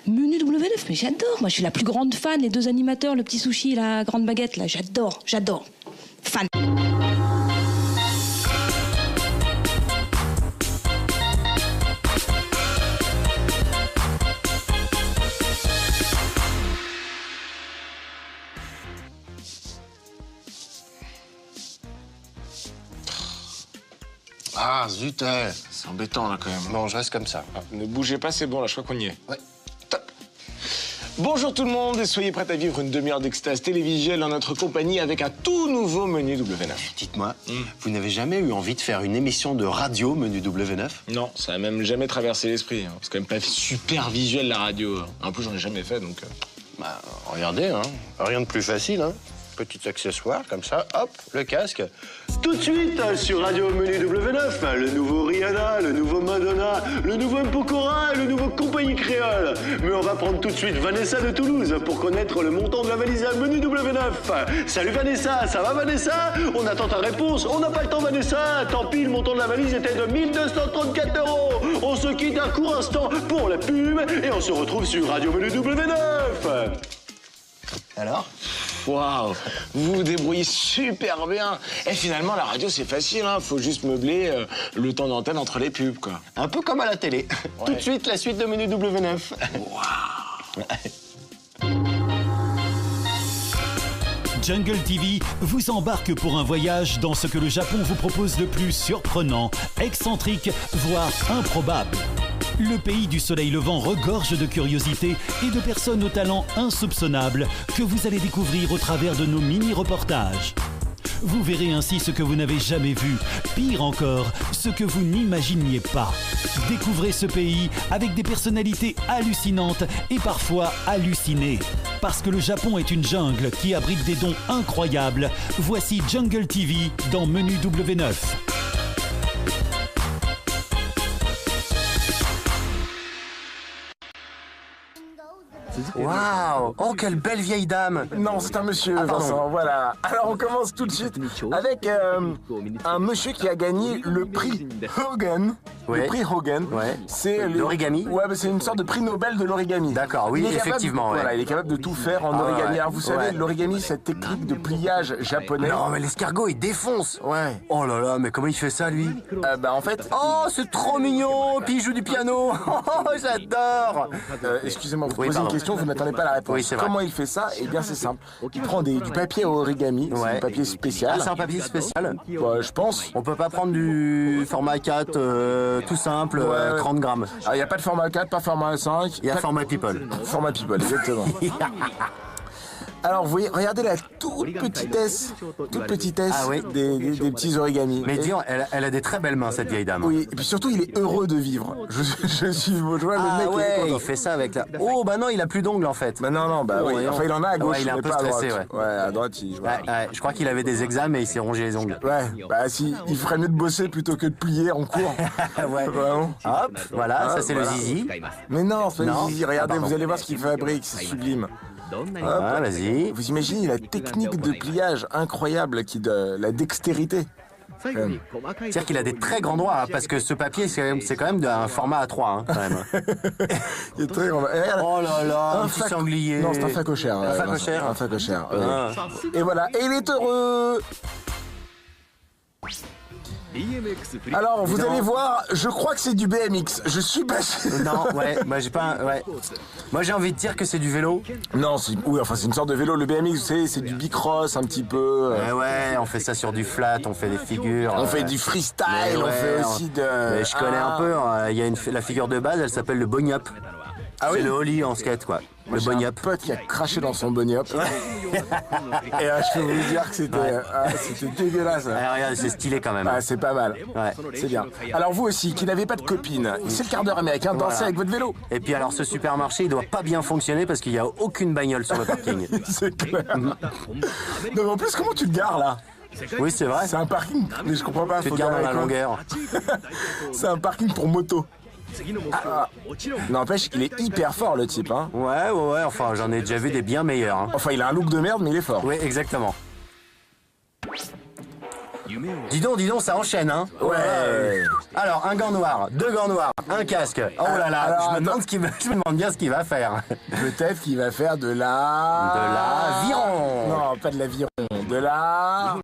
Menu W9, mais j'adore. Moi, je suis la plus grande fan. Les 2 animateurs, le petit sushi et la grande baguette, là, j'adore. Fan. Ah, zut, c'est embêtant, là, quand même. Bon, je reste comme ça. Ah, ne bougez pas, c'est bon, là, je crois qu'on y est. Ouais. Top. Bonjour tout le monde et soyez prêts à vivre une demi-heure d'extase télévisuelle en notre compagnie avec un tout nouveau menu W9. Dites-moi, vous n'avez jamais eu envie de faire une émission de radio menu W9? Non, ça n'a même jamais traversé l'esprit. Hein. C'est quand même pas super visuel, la radio. En plus, j'en ai jamais fait, donc... Bah, regardez, hein. Rien de plus facile, hein. Petit accessoire, comme ça, hop, le casque. Tout de suite, sur Radio Menu W9, le nouveau Rihanna, le nouveau Madonna, le nouveau Pokora et le nouveau Compagnie Créole. Mais on va prendre tout de suite Vanessa de Toulouse pour connaître le montant de la valise à Menu W9. Salut Vanessa, ça va Vanessa? On attend ta réponse. On n'a pas le temps Vanessa. Tant pis, le montant de la valise était de 1234 €. On se quitte un court instant pour la pub et on se retrouve sur Radio Menu W9. Alors? Waouh, vous vous débrouillez super bien. Et finalement, la radio, c'est facile, hein. Faut juste meubler le temps d'antenne entre les pubs, quoi. Un peu comme à la télé. Ouais. Tout de suite, la suite de Menu W9. Waouh. Jungle TV vous embarque pour un voyage dans ce que le Japon vous propose de plus surprenant, excentrique, voire improbable. Le pays du soleil levant regorge de curiosités et de personnes aux talents insoupçonnables que vous allez découvrir au travers de nos mini-reportages. Vous verrez ainsi ce que vous n'avez jamais vu, pire encore, ce que vous n'imaginiez pas. Découvrez ce pays avec des personnalités hallucinantes et parfois hallucinées. Parce que le Japon est une jungle qui abrite des dons incroyables, voici Jungle TV dans Menu W9. Waouh! Oh, quelle belle vieille dame! Non, c'est un monsieur, Vincent, voilà. Alors, on commence tout de suite avec un monsieur qui a gagné le prix Hogan. Ouais. Le prix Hogan. Ouais. C'est l'origami? Ouais, mais c'est une sorte de prix Nobel de l'origami. D'accord, oui, Il est effectivement. Capable, ouais. Voilà, il est capable de tout faire en origami. ouais. Alors, vous savez, Ouais. l'origami, cette technique de pliage japonais. Non, mais l'escargot, il défonce! Ouais. Oh là là, mais comment il fait ça, lui? En fait... Oh, c'est trop mignon! Puis il joue du piano! Oh, j'adore! Excusez-moi, vous Oui, posez une pardon. question, vous n'attendez pas la réponse. Oui, c'est vrai. Comment il fait ça? Eh bien, c'est simple. Il prend du papier origami, c'est Ouais. du papier spécial. Ah, c'est un papier spécial? Je pense. On peut pas prendre du format 4 tout simple, Ouais. 30 grammes. Alors, il n'y a pas de format 4, pas format 5. Il y a format people. Format people, exactement. Alors, vous voyez, regardez la toute petitesse Ah oui. des petits origamis. Mais Et- dis, elle a des très belles mains, cette vieille dame. Oui, et puis surtout, il est heureux de vivre. Je vois le Ah mec, il est ouais, content. il fait ça avec la... Oh, bah non, il a plus d'ongles, en fait. Bah non, bah oui. voyons. Enfin, il en a à gauche, Ouais, il est un mais peu pas à droite. stressé, ouais. À droite, voilà. Ouais, je crois qu'il avait des examens et il s'est rongé les ongles. Ouais, bah si, il ferait mieux de bosser plutôt que de plier en cours. Ouais. Vraiment. Hop, voilà, Ah, ça c'est voilà. le zizi. Mais non, c'est pas Non. easy. Regardez, Ah, pardon. vous allez voir ce qu'il fabrique, c'est sublime. Ah, vas-y. Vous imaginez la technique de pliage incroyable, la dextérité. C'est-à-dire qu'il a des très grands doigts, hein, parce que ce papier, c'est quand même d'un format A3, hein, quand même. Il est très grand. Et regarde, Oh là là, un petit fac- sanglier. Non, c'est un facochère. Un facochère. Un facochère. Ah. Et voilà, et il est heureux. Alors, vous Non. allez voir, je crois que c'est du BMX. Je suis pas sûr. Non, ouais, bah j'ai pas... Ouais. Moi j'ai envie de dire que c'est du vélo. Non, oui, enfin, c'est une sorte de vélo. Le BMX, vous savez, c'est du bicross un petit peu. Ouais, on fait ça sur du flat, on fait des figures. On fait du freestyle, mais on ouais, fait aussi de... Mais je connais un peu, hein. Il y a la figure de base, elle s'appelle le bognup. Ah oui. C'est le holly en skate, quoi. Le J'ai un bognup. pote qui a craché dans son bognup. Et je peux vous dire que c'était dégueulasse. Ah, regarde, c'est stylé quand même. Ah, c'est pas mal. Ouais. C'est bien. Alors vous aussi, qui n'avez pas de copine, c'est le quart d'heure américain, dansez Voilà. avec votre vélo. Et puis alors ce supermarché, il doit pas bien fonctionner parce qu'il y a aucune bagnole sur le parking. C'est clair. Donc en plus, comment tu te gares là? Oui, c'est vrai. C'est un parking, mais je comprends pas. Tu te faut gardes dans garer la quoi. longueur. C'est un parking pour moto. N'empêche, il est hyper fort le type, hein. Ouais, enfin j'en ai déjà vu des bien meilleurs. Hein. Enfin, il a un look de merde, mais il est fort. Oui, exactement. Dis donc, ça enchaîne, hein. Ouais. Alors, un gant noir, 2 gants noirs, un casque. Oh là là, Alors, je me demande bien ce qu'il va faire. Peut-être qu'il va faire de De la... l'aviron. Non, pas de l'aviron. De la...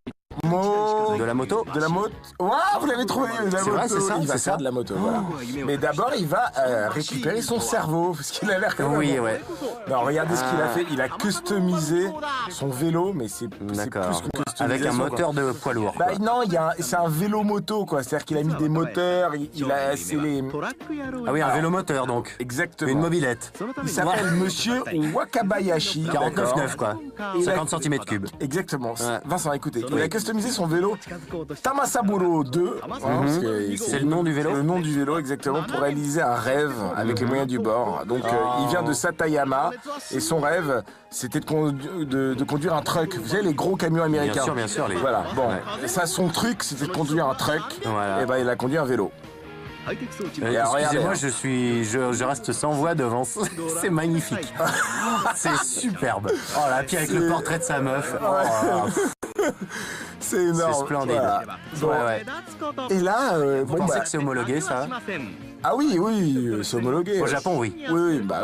De la moto. De la moto. Waouh, vous l'avez trouvé, de la C'est moto. vrai, c'est ça, Il va c'est faire ça. de la moto, voilà. Mais d'abord, il va récupérer son cerveau, parce qu'il a l'air quand même... Oui, ouais. Non, regardez ce qu'il a fait. Il a customisé son vélo, mais c'est plus D'accord. qu'une customisation. Avec un quoi. moteur de poids lourd. Bah quoi. non, c'est un vélo moto, quoi. C'est-à-dire qu'il a mis des moteurs, c'est les... Ah oui, un vélomoteur donc. Exactement. Une mobilette. Il s'appelle Monsieur Wakabayashi. 49,9 quoi. Il a- 50 cm3. Exactement. Ouais. Vincent, écoutez, il a customisé son vélo Tamasaburo 2. Parce que C'est le nom du vélo. Le nom du vélo, exactement, pour réaliser un rêve avec les moyens du bord. Donc, il vient de Satayama et son rêve, c'était de conduire un truck. Vous savez, les gros camions américains. Bien sûr. Voilà, bon. Ouais. Et ça, son truc, c'était de conduire un truck. Voilà. Et ben, il a conduit un vélo. alors, regardez, Excusez-moi, hein. je reste sans voix devant. C'est magnifique. C'est superbe. Oh là, puis avec le portrait de sa meuf. Oh, C'est énorme. c'est splendide. Voilà. Bon. Ouais. Et là, Vous pensez que c'est homologué ça? ah oui, c'est homologué. Au Japon, oui. Oui, bah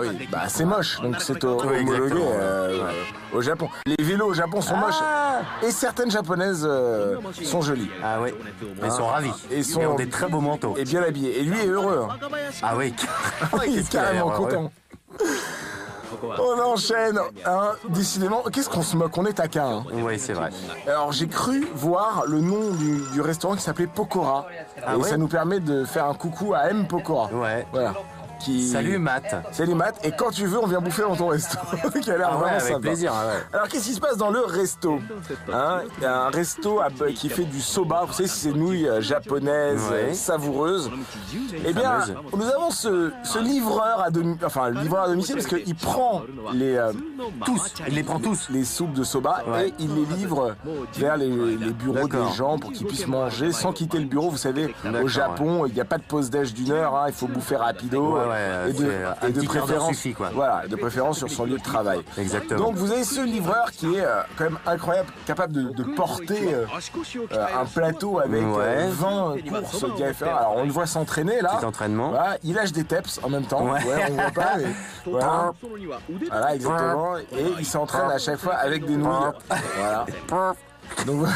c'est moche, donc c'est homologué exactement. Au Japon. Les vélos au Japon sont moches et certaines japonaises sont jolies Ah oui. Ils sont ravis. Et Ils ont des très beaux manteaux. et bien habillées. Et lui est heureux. Hein. Ah oui. Il est carrément content. On enchaîne, hein, décidément. Qu'est-ce qu'on se moque? On est taquin. Hein. Oui, c'est vrai. Alors j'ai cru voir le nom du restaurant qui s'appelait Pokora. Ah et ouais ça nous permet de faire un coucou à M Pokora. Ouais. Voilà. Salut Matt. Salut Matt, et quand tu veux, on vient bouffer dans ton resto. Qui a l'air Ah ouais, vraiment avec sympa. plaisir. Ah ouais. Alors qu'est-ce qui se passe dans le resto? Hein, il y a un resto qui fait du soba, vous savez, ces nouilles japonaises Ouais. savoureuses. Eh bien, Fameuses. nous avons ce livreur à domicile, parce qu'il prend Tous. Il les prend tous. les soupes de soba Ouais. et il les livre vers les bureaux D'accord. des gens pour qu'ils puissent manger sans quitter le bureau. Vous savez, D'accord, au Japon, il n'y a pas de pause d'âge d'1 heure, hein, il faut bouffer rapido. Ouais, et de, c'est un et de petit quart d'heure préférence, suffit, quoi. voilà, de préférence sur son lieu de travail. Exactement. Donc vous avez ce livreur qui est quand même incroyable, capable de porter un plateau avec Ouais. 20 courses qu'il a fait. Alors on le voit s'entraîner là. Petit entraînement. Voilà, il lâche des teps en même temps. Ouais. On voit pas. Mais voilà. Voilà, exactement. Et il s'entraîne à chaque fois avec des nouilles. Voilà. Donc,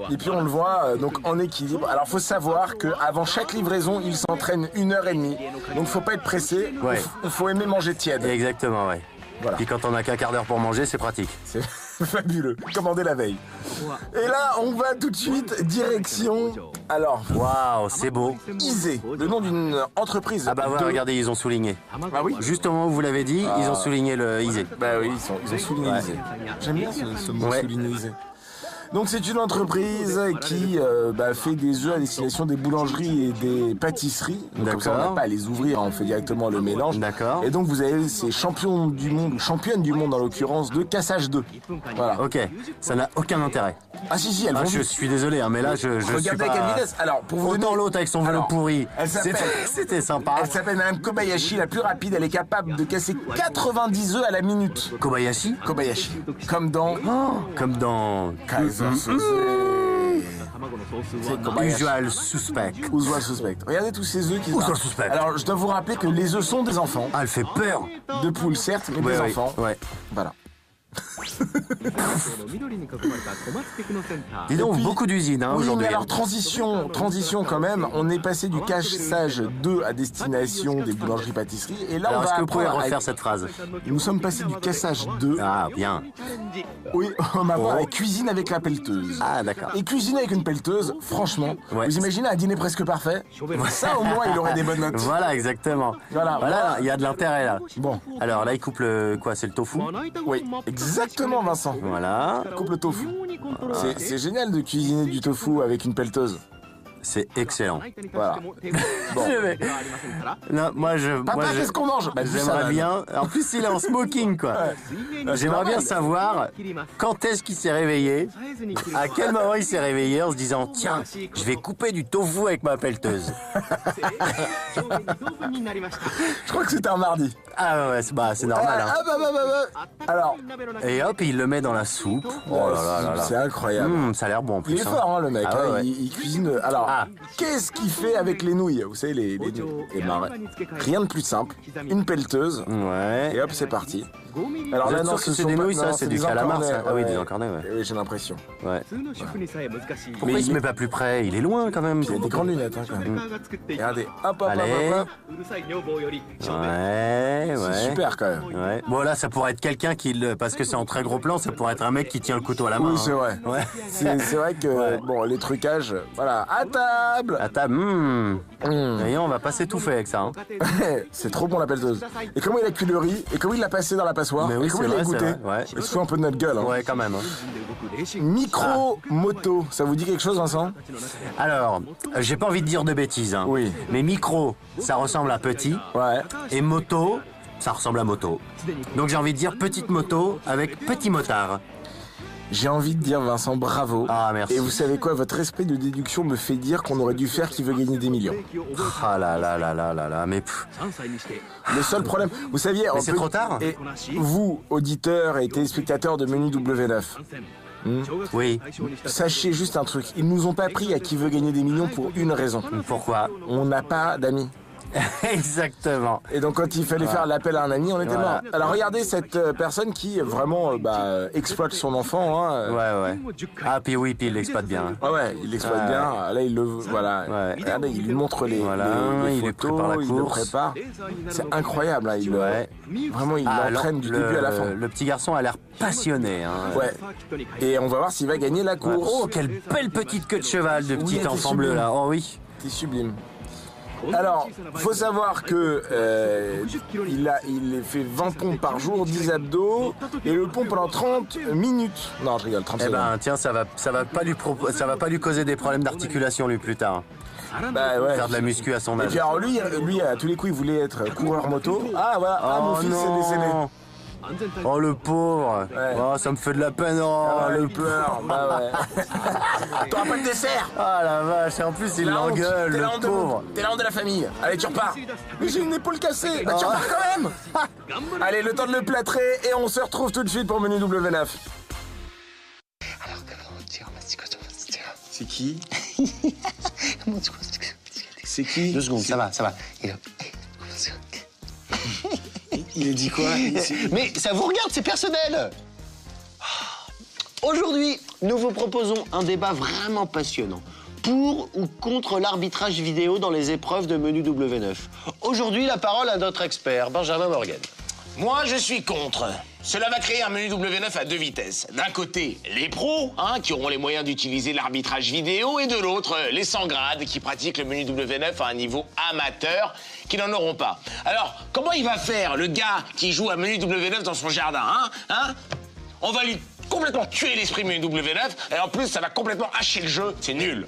et puis on le voit donc en équilibre. Alors faut savoir qu'avant chaque livraison, il s'entraîne 1h30. Donc faut pas être pressé. Ouais. Il faut aimer manger tiède. Exactement, ouais. Voilà. Puis quand on a qu'un quart d'heure pour manger, c'est pratique. C'est fabuleux. Commandez la veille. Et là, on va tout de suite direction. Alors, Waouh, c'est beau. Isée, le nom d'une entreprise. Ah bah voilà, regardez, ils ont souligné. Ah oui. Juste au moment où vous l'avez dit, ils ont souligné le Isée. Bah oui, ils ont souligné Ouais. Isée. J'aime bien ce mot Ouais. souligné Isée. Donc c'est une entreprise qui fait des œufs à destination des boulangeries et des pâtisseries. Donc, comme ça, on D'accord. n'a pas à les ouvrir, on fait directement le mélange. D'accord. Et donc vous avez ces champions du monde, ou championnes du monde en l'occurrence, de cassage d'œufs. Voilà. Ok, ça n'a aucun intérêt. Ah si, elles Ah, vont je vite. suis désolé, hein, mais là, je suis Regardez pas... à quelle vitesse. Alors, pour vous Autant donner... l'autre avec son vélo Alors, pourri, elle s'appelle- c'était sympa. Elle s'appelle Madame Kobayashi, la plus rapide. Elle est capable de casser 90 œufs à la minute. Kobayashi. Kobayashi. Comme dans... Comme dans Kaiser Soze. C'est Kobayashi. Usual Suspect. Usual Suspect. Regardez tous ces œufs qui... Usual Suspect. Alors, je dois vous rappeler que les œufs sont des enfants. Ah, elle fait peur. De poules, certes, mais Ouais, des ouais, enfants. ouais. Voilà. Dis donc, puis- beaucoup d'usines hein, Oui, aujourd'hui. mais alors transition quand même. On est passé du cassage d'œufs à destination des boulangeries-pâtisseries. Et là, Alors, on est-ce va que vous pouvez apprendre à- refaire cette phrase? Nous sommes passés du cassage d'œufs. Ah, bien. Oui, on va voir Oh. la cuisine avec la pelleteuse. Ah, d'accord. Et cuisiner avec une pelleteuse, franchement, Ouais. vous imaginez un dîner presque parfait? Ça, au moins, il aurait des bonnes notes. Voilà, exactement. Voilà. Il y a de l'intérêt là. Bon, Alors là, il coupe le quoi? C'est le tofu. oui, exactement, Vincent. Voilà. Coupe le tofu. C'est génial de cuisiner du tofu avec une pelleteuse. C'est excellent. Voilà. Bon. Je vais- Non, moi je. Papa, moi, je- qu'est-ce qu'on mange? Bah, du J'aimerais salade. bien. En plus, il est en smoking, quoi. c'est J'aimerais bien normal. savoir quand est-ce qu'il s'est réveillé, à quel moment il s'est réveillé en se disant tiens, je vais couper du tofu avec ma pelleteuse. Je crois que c'était un mardi. Ah ouais, c'est normal. Hein. Alors, Et hop, il le met dans la soupe. Oh là là là c'est là. incroyable. Ça a l'air bon en plus. Il est fort, hein, le mec. Ah ouais, hein, ouais. il cuisine. Alors, qu'est-ce qu'il fait avec les nouilles? Vous savez, les nouilles. Eh ben, rien de plus simple. Une pelleteuse. Ouais. Et hop, c'est parti. Alors là, non, c'est des nouilles, ça, c'est du calamar, ça. Ah oui, des encornets, ouais. Oui, j'ai l'impression. Ouais. Pourquoi il se met pas plus près? Il est loin quand même. Il a des grandes lunettes, hein, quand même. Regardez, hop, hop, Allez. hop, hop, Ouais, hop. ouais. C'est super, quand même. Ouais. Bon là, ça pourrait être quelqu'un qui, parce que c'est en très gros plan, ça pourrait être un mec qui tient le couteau à la main. Oui, c'est vrai. Ouais. C'est vrai que, bon, les trucages, voilà, à table. À table, Voyons, on va pas s'étouffer avec ça. Hein. C'est trop bon la pelleteuse. Et comment il a cuit le riz? Et comment il l'a passé dans la passoire? Mais oui, et comment c'est il l'a vrai, goûté? c'est vrai, ouais. Il se fout un peu de notre gueule. Hein. Ouais, quand même. Hein. Micro-moto, ça vous dit quelque chose, Vincent? Alors, j'ai pas envie de dire de bêtises. Hein. Oui. Mais micro, ça ressemble à petit. Ouais. Et moto, ça ressemble à moto. Donc j'ai envie de dire petite moto avec petit motard. J'ai envie de dire, Vincent, bravo. Ah, merci. Et vous savez quoi? Votre esprit de déduction me fait dire qu'on aurait dû faire Qui veut gagner des millions. Ah là là là là là là, mais Le seul problème, vous saviez... Mais c'est trop tard. Et vous, auditeurs et téléspectateurs de Menu W9, oui. sachez juste un truc. Ils nous ont pas pris à Qui veut gagner des millions pour une raison. Pourquoi? On n'a pas d'amis. Exactement. Et donc quand il fallait faire l'appel à un ami, on était mort. Alors regardez cette personne qui vraiment exploite son enfant. Hein. Ouais. Ah puis oui, puis il l'exploite bien. Ah ouais, il l'exploite bien. Là il le voilà. Ouais. Regardez, il lui montre les il photos, prépare la il le course. prépare. C'est incroyable. Là, vraiment il l'entraîne du début à la fin. Le petit garçon a l'air passionné. Hein. Ouais. Et on va voir s'il va gagner la course. Oh, quelle belle petite queue de cheval de Oui, petit elle enfant était bleu sublime. là. Oh oui. C'est sublime. Alors, faut savoir que il fait 20 pompes par jour, 10 abdos, et le pompe pendant 30 minutes. Non, je rigole, 30 Eh secondes. ben tiens, ça va pas lui causer des problèmes d'articulation lui plus tard. Bah ouais. Faire de la muscu à son Et âge. puis alors lui, à tous les coups, il voulait être coureur moto. Ah voilà, mon fils s'est décédé. Oh le pauvre. Ouais. Oh, ça me fait de la peine. Oh, Ah, le pleur, bah ouais. T'auras pas de dessert. Ah la vache, et en plus il l'engueule, T'es la le honte de pauvre. T'es la honte de la famille. Allez, tu repars. Mais j'ai une épaule cassée. Bah tu repars quand même. Allez, le temps de le plâtrer et on se retrouve tout de suite pour Menu W9. Alors, comment dire, c'est qui? C'est qui? 2 secondes, ça va. Il a dit quoi? Mais ça vous regarde, c'est personnel. Aujourd'hui, nous vous proposons un débat vraiment passionnant. Pour ou contre l'arbitrage vidéo dans les épreuves de Menu W9. Aujourd'hui, la parole à notre expert, Benjamin Morgan. Moi, je suis contre. Cela va créer un Menu W9 à 2 vitesses. D'un côté, les pros, qui auront les moyens d'utiliser l'arbitrage vidéo, et de l'autre, les sans-grades qui pratiquent le Menu W9 à un niveau amateur, qui n'en auront pas. Alors, comment il va faire, le gars qui joue à Menu W9 dans son jardin, On va lui complètement tuer l'esprit Menu W9, et en plus, ça va complètement hacher le jeu. C'est nul.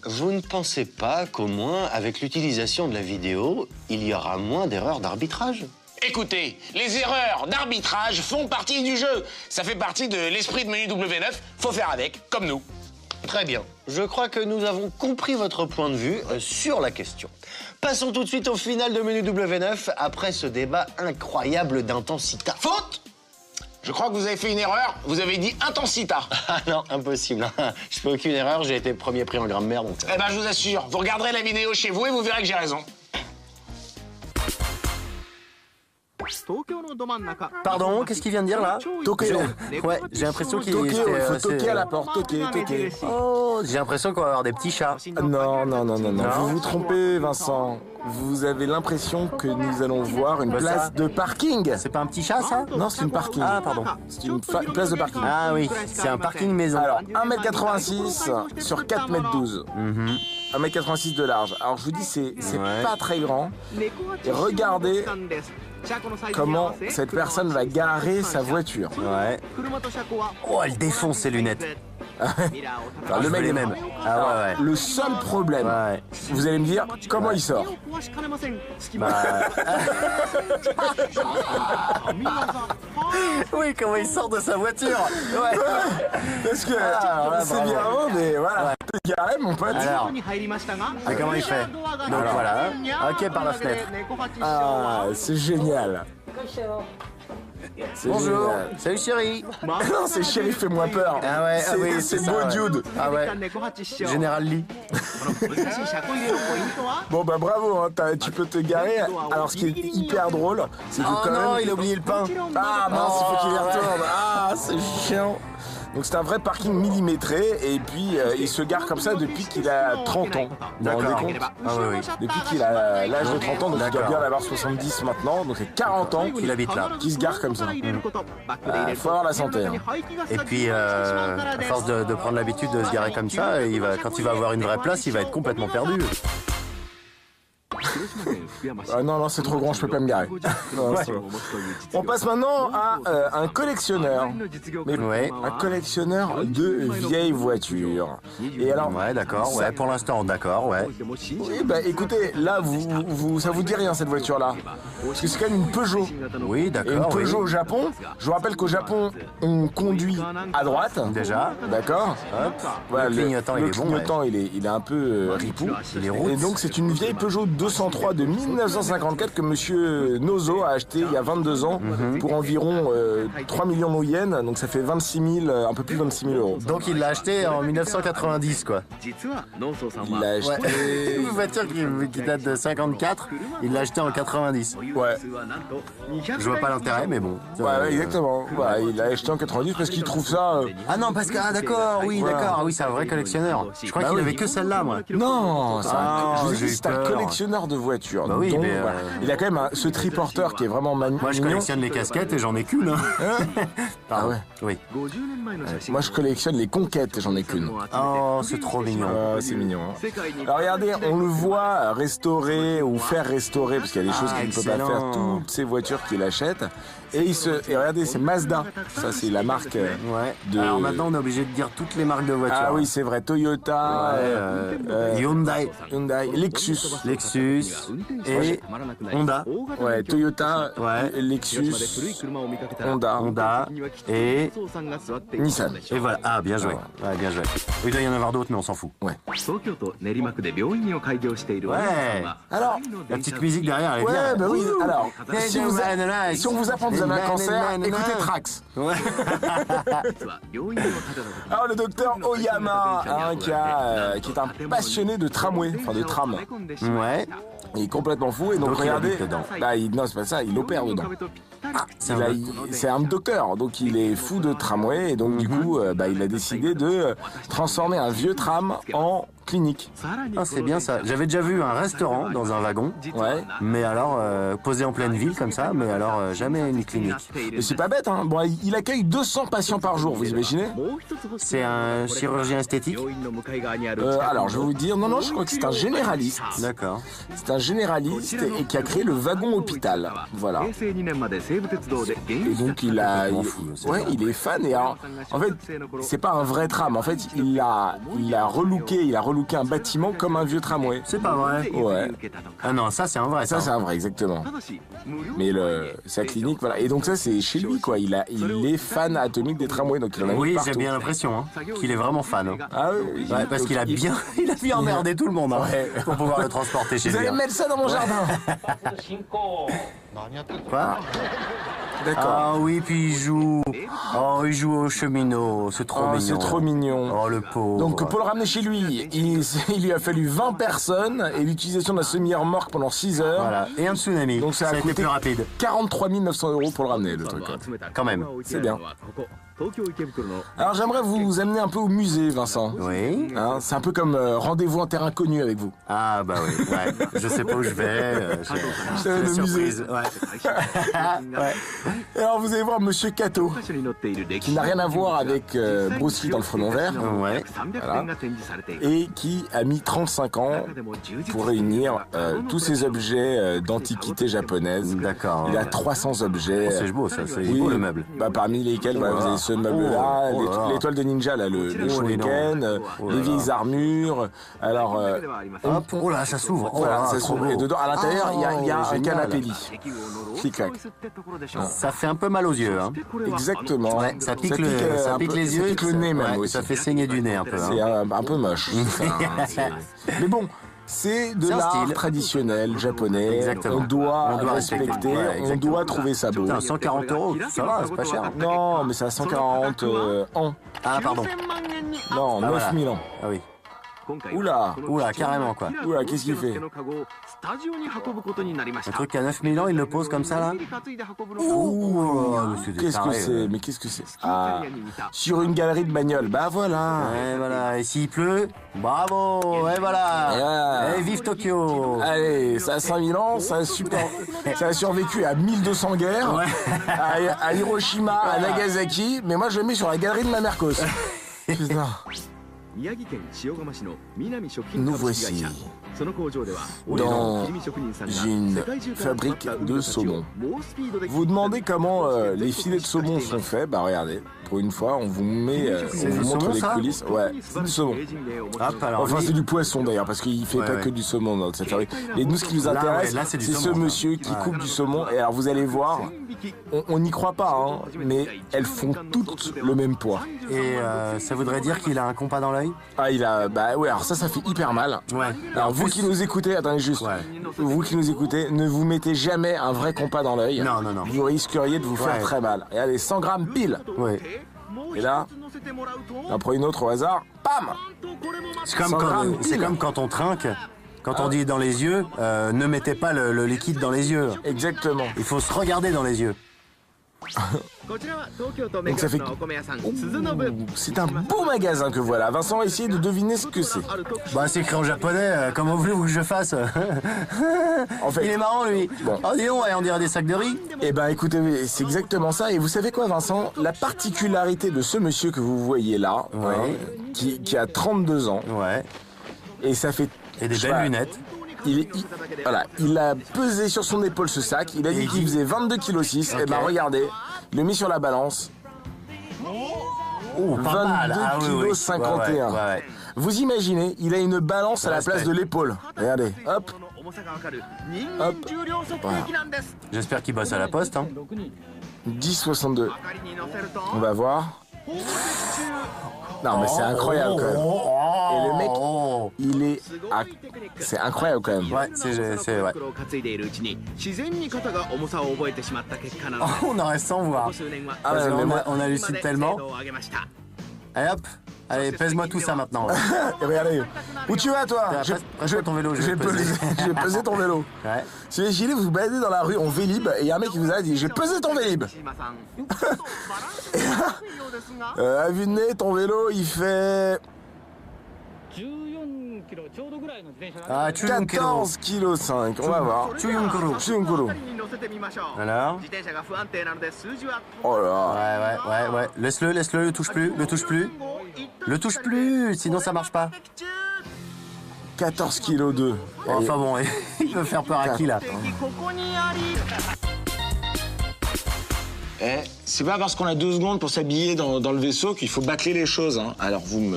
Vous ne pensez pas qu'au moins, avec l'utilisation de la vidéo, il y aura moins d'erreurs d'arbitrage? Écoutez, les erreurs d'arbitrage font partie du jeu. Ça fait partie de l'esprit de Menu W9. Faut faire avec, comme nous. Très bien. Je crois que nous avons compris votre point de vue sur la question. Passons tout de suite au final de Menu W9 après ce débat incroyable d'intensita. Faute! Je crois que vous avez fait une erreur. Vous avez dit intensita. Ah non, impossible. Je fais aucune erreur, j'ai été premier prix en grammaire, donc... Eh ben, je vous assure, vous regarderez la vidéo chez vous et vous verrez que j'ai raison. Pardon, qu'est-ce qu'il vient de dire là? Tokyo. Ouais, j'ai l'impression qu'il Tokyo, il faut assez- toquer à la porte. Toquer. Oh, j'ai l'impression qu'on va avoir des petits chats. Non. Vous vous trompez, Vincent. Vous avez l'impression que nous allons voir une Bah, ça. place de parking. C'est pas un petit chat, ça? Non, c'est une parking. Ah, pardon. C'est une place de parking. Ah oui, c'est un parking maison. Alors, 1m86 sur 4m12. 1m86 de large. Alors, je vous dis, c'est Ouais. pas très grand. Et regardez comment cette personne va garer sa voiture. Ouais. Oh, elle défonce ses lunettes. Enfin, le je mec veux les mêmes. Ah ouais. Le seul problème, Ouais. vous allez me dire, comment il sort? Oui, comment il sort de sa voiture. Ouais. Parce que Ah, c'est bravo. bien, mais voilà. te garer, mon pote? Alors, comment il fait? Donc voilà, ok par la fenêtre. Ah, c'est génial. C'est Bonjour, génial. salut chérie. Non, c'est Chéri, fais-moi peur. Ah ouais, ah oui, c'est ça, beau ouais. Dude. Ah ouais, Général Lee. Bon bah bravo, hein, tu peux te garer. Alors ce qui est hyper drôle, c'est que Oh quand non, même... il a oublié le pain. Ah mince, il faut qu'il y Oh, ouais. retourne. Ah, c'est chiant. Donc c'est un vrai parking millimétré et puis il se gare comme ça depuis qu'il a 30 ans. Vous vous rendez compte? Ah oui, oui. Depuis qu'il a l'âge de 30 ans, donc il doit bien en avoir 70 maintenant, donc c'est 40 ans qu'il habite là. qu'il se gare comme ça. Faut avoir la santé. Hein. Et puis, à force de prendre l'habitude de se garer comme ça, quand il va avoir une vraie place, il va être complètement perdu. Non, c'est trop grand, je peux pas me garer. Non, c'est bon. On passe maintenant à un collectionneur. Mais Ouais. un collectionneur de vieilles voitures. Et alors, Ouais, d'accord, ouais, pour l'instant, d'accord, ouais. oui, bah écoutez, là, ça vous dit rien cette voiture-là. Parce que c'est quand même une Peugeot. Oui, Et une d'accord, oui. Peugeot au Japon, je vous rappelle qu'au Japon, on conduit à droite. Déjà, D'accord. hop, Voilà, le clignotant, il est bon. clignotant, il est un peu ripou. Il est route. Et donc c'est une vieille Peugeot 203 de 1954 que monsieur Nozo a acheté il y a 22 ans pour environ 3 millions de yens, donc ça fait 26 000, un peu plus de 26 000 euros. Donc il l'a acheté en 1990, quoi. Il l'a acheté... Ouais. Une voiture qui date de 54, il l'a acheté en 90. Ouais. Je vois pas l'intérêt, mais bon. Ouais, exactement. Voilà, il l'a acheté en 90 parce qu'il trouve ça... Ah non, parce que, ah d'accord, oui, Voilà. d'accord, ah oui, c'est un vrai collectionneur. Je crois qu'il oui. avait que celle-là, moi. Non, Ah, je vous ai j'ai dit, eu c'est un peur. collectionneur de voitures. Bah oui, Donc, mais, voilà. Il a quand même ce triporteur qui est vraiment Moi, je mignon. collectionne les casquettes et j'en ai qu'une. Hein. Ah ouais. Oui. Moi, je collectionne les conquêtes, j'en ai qu'une. Oh, c'est trop mignon. Ah, c'est mignon. Hein. Alors regardez, on le voit restaurer ou faire restaurer, parce qu'il y a des choses qu'il ne peut pas excellent. faire, toutes ces voitures qu'il achète. Et regardez, c'est Mazda. Ça, c'est la marque Ouais. de... Alors maintenant, on est obligé de dire toutes les marques de voitures. Ah oui, c'est vrai. Toyota, Hyundai, Hyundai, Lexus. Lexus et Honda. Ouais, Toyota, Ouais. Lexus, Honda, Honda et Nissan. et voilà. Ah, bien joué. Ouais, bien joué. Il doit y en avoir d'autres, mais on s'en fout. Ouais. Ouais. Alors, La petite musique derrière, elle est bien. ouais, bah oui. Alors, si on vous apprend que vous avez un cancer, écoutez Trax. Ouais. Alors le docteur Oyama, hein, qui est un passionné de tramway, enfin de tram. Ouais. Il est complètement fou et donc, Donc, il regardez, habite dedans. bah, non c'est pas ça, il opère dedans. C'est C'est un docteur, donc il est fou de tramway et donc du coup il a décidé de transformer un vieux tram en clinique. Ah, c'est bien ça. J'avais déjà vu un restaurant dans un wagon. Ouais. Mais alors, posé en pleine ville comme ça, mais alors jamais une clinique. Et c'est pas bête, hein. Bon, il accueille 200 patients par jour, vous imaginez? C'est un chirurgien esthétique. Alors je vais vous dire, non, je crois que c'est un généraliste. D'accord. C'est un généraliste et qui a créé le wagon hôpital. Voilà. Et donc il est fan et alors, en fait c'est pas un vrai tram. En fait il a relooké un bâtiment comme un vieux tramway. C'est pas vrai. Ouais. Ah non, ça c'est un vrai. Ça c'est un vrai exactement. Mais sa clinique voilà et donc ça c'est chez lui quoi. Il est fan atomique des tramways donc il en a mis Oui, partout. j'ai bien l'impression hein, qu'il est vraiment fan. Hein. Ah oui. Ouais, parce Donc, qu'il a bien emmerdé tout le monde hein, Ouais. pour pouvoir le transporter chez Vous lui. allez hein. mettre ça dans mon jardin. Quoi? D'accord. Ah oui, puis il joue au cheminot. C'est trop mignon. C'est trop mignon. Oh le pauvre. Donc pour le ramener chez lui, il lui a fallu 20 personnes et l'utilisation d'un semi-remorque pendant 6 heures. Voilà. Et un tsunami. Donc ça a été coûté plus rapide. 43 900 € pour le ramener le truc. Quand même. C'est bien. Alors j'aimerais vous amener un peu au musée Vincent. Oui. Hein, c'est un peu comme rendez-vous en terre inconnue avec vous. Ah bah oui. Ouais. Je sais pas où je vais. C'est le surprise. musée. Ouais. Ouais. Et alors vous allez voir Monsieur Kato, qui n'a rien à voir avec Bruce Lee dans le frelon vert, Ouais. voilà, et qui a mis 35 ans pour réunir tous ces objets d'antiquité japonaise. D'accord. Il a 300 objets. C'est beau ça. C'est Oui, beau le meuble. Bah, parmi lesquels voilà, vous avez ce meuble-là, l'étoile de ninja, là, le shuriken, les vieilles armures. Alors, hop, oh là, ça s'ouvre. Voilà, ça s'ouvre. Et dedans, à l'intérieur, il y a un canapé lit. Clic-clac. Ça fait un peu mal aux yeux. Hein. Exactement. Ouais, ça pique les yeux. Ça pique le nez même aussi. Ça fait saigner du nez un peu. C'est un peu moche. Mais bon. C'est de l'art traditionnel japonais. Exactement. On doit respecter, on doit trouver ça beau. Putain, 140 €, ça va, c'est pas cher. Non, mais c'est à 140 ans. Ah, pardon. Non, 9000 ans. Ah oui. Oula, Carrément, quoi. oula, qu'est-ce qu'il fait? Un truc à 9000 ans, il le pose comme ça, là. Ouh, qu'est-ce que c'est? Mais qu'est-ce que c'est? Ah, sur une galerie de bagnoles. Bah voilà. Ouais, voilà. Et s'il pleut, bravo. Et voilà. Et vive Tokyo. Allez, ça a 5000 ans, ça a survécu à 1200 guerres, à Hiroshima, à Nagasaki, mais moi je le mets sur la galerie de ma Mercos. Putain. Nous voici dans une fabrique de saumon. Vous vous demandez comment les filets de saumon sont faits? Bah regardez, pour une fois, on vous montre les coulisses. Ouais, c'est du saumon. Enfin, c'est du poisson d'ailleurs, parce qu'il fait pas que du saumon dans cette fabrique. Mais nous, ce qui nous intéresse, c'est ce monsieur qui coupe du saumon. Et alors, vous allez voir, on n'y croit pas, hein, mais elles font toutes le même poids. Et ça voudrait dire qu'il a un compas dans l'œil? Ah, il a... Bah ouais, alors ça fait hyper mal. Ouais. Alors vous qui nous écoutez, attendez juste. Vous qui nous écoutez, ne vous mettez jamais un vrai compas dans l'œil. Non. Vous risqueriez de vous faire très mal. Regardez, 100 grammes pile. Ouais. Et là, on prend une autre au hasard. Bam! C'est comme quand on trinque. Quand on dit dans les yeux, ne mettez pas le liquide dans les yeux. Exactement. Il faut se regarder dans les yeux. Donc ça fait... C'est un beau magasin que voilà. Vincent a essayé de deviner ce que c'est. Bah c'est écrit en japonais, comment voulez-vous que je fasse? En fait, il est marrant lui. Bon. Oh dis donc, on dirait des sacs de riz. Eh ben écoutez, c'est exactement ça. Et vous savez quoi Vincent? La particularité de ce monsieur que vous voyez là, qui a 32 ans, et ça fait... Et des belles lunettes. Il a pesé sur son épaule ce sac, il a dit qu'il faisait 22,6 kg, et ben regardez, il le met sur la balance. Oh, 22,51 kg. Vous imaginez, il a une balance à la place de l'épaule. Regardez, hop. Hop. Voilà. J'espère qu'il bosse à la poste. Hein. 10,62. On va voir. Non mais c'est incroyable quand même. Et le mec, il est... C'est incroyable quand même. Ouais, c'est ouais. On en reste sans voir. On hallucine tellement. Allez hop. Allez, pèse-moi tout ça maintenant. Regardez. Où tu vas toi? Je vais ton vélo, je vais peser ton vélo. Ouais. Si les gilets, vous vous baladez dans la rue en Vélib et il y a un mec qui vous a dit, j'ai pesé ton Vélib. À vue de nez, ton vélo, il fait... 14,5 kg. On va voir. Chuyunkuru. Alors? Oh là. Ouais. Laisse-le, le touche plus. Le touche plus, sinon ça marche pas. 14,2 kg. Enfin bon, il peut faire peur à qui là? C'est pas parce qu'on a 2 secondes pour s'habiller dans le vaisseau qu'il faut bâcler les choses. Hein. Alors vous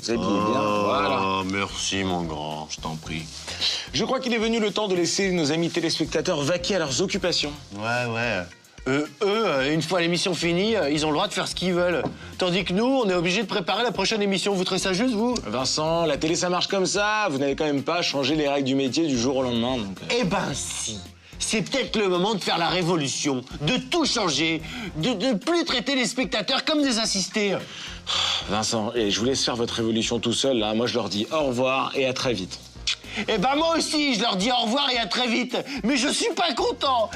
habillez bien. Voilà. Merci mon grand. Je t'en prie. Je crois qu'il est venu le temps de laisser nos amis téléspectateurs vaquer à leurs occupations. Ouais. Eux, une fois l'émission finie, ils ont le droit de faire ce qu'ils veulent. Tandis que nous, on est obligés de préparer la prochaine émission. Vous trouvez ça juste, vous? Vincent, la télé, ça marche comme ça. Vous n'allez quand même pas changer les règles du métier du jour au lendemain. Donc... Eh ben si. C'est peut-être le moment de faire la révolution, de tout changer, de plus traiter les spectateurs comme des assistés. Vincent, je vous laisse faire votre révolution tout seul, là. Moi, je leur dis au revoir et à très vite. Eh ben moi aussi, je leur dis au revoir et à très vite. Mais je suis pas content.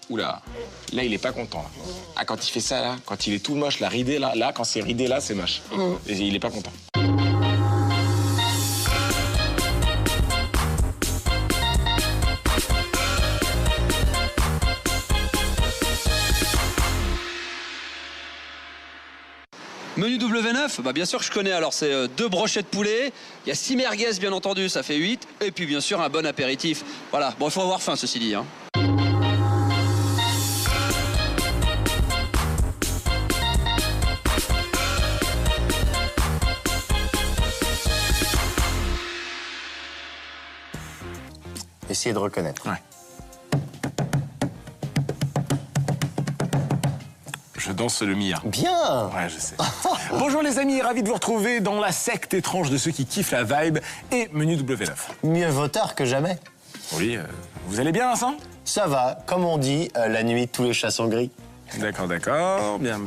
Oula, là, il est pas content. Là. Ah, quand il fait ça, là, quand il est tout moche, là, ridé, là, quand c'est ridé, là, c'est moche. Et il est pas content. Menu W9, bah bien sûr que je connais. Alors c'est 2 brochettes de poulet, il y a 6 merguez bien entendu, ça fait 8. Et puis bien sûr un bon apéritif. Voilà, bon il faut avoir faim ceci dit. Hein. Essayez de reconnaître. Ouais. Je danse le Mia. Bien. Ouais, je sais. Bonjour les amis, ravi de vous retrouver dans la secte étrange de ceux qui kiffent la vibe et Menu W9. Mieux vaut tard que jamais. Oui, vous allez bien, Vincent? Ça va, comme on dit, la nuit, tous les chats sont gris. D'accord. Bien.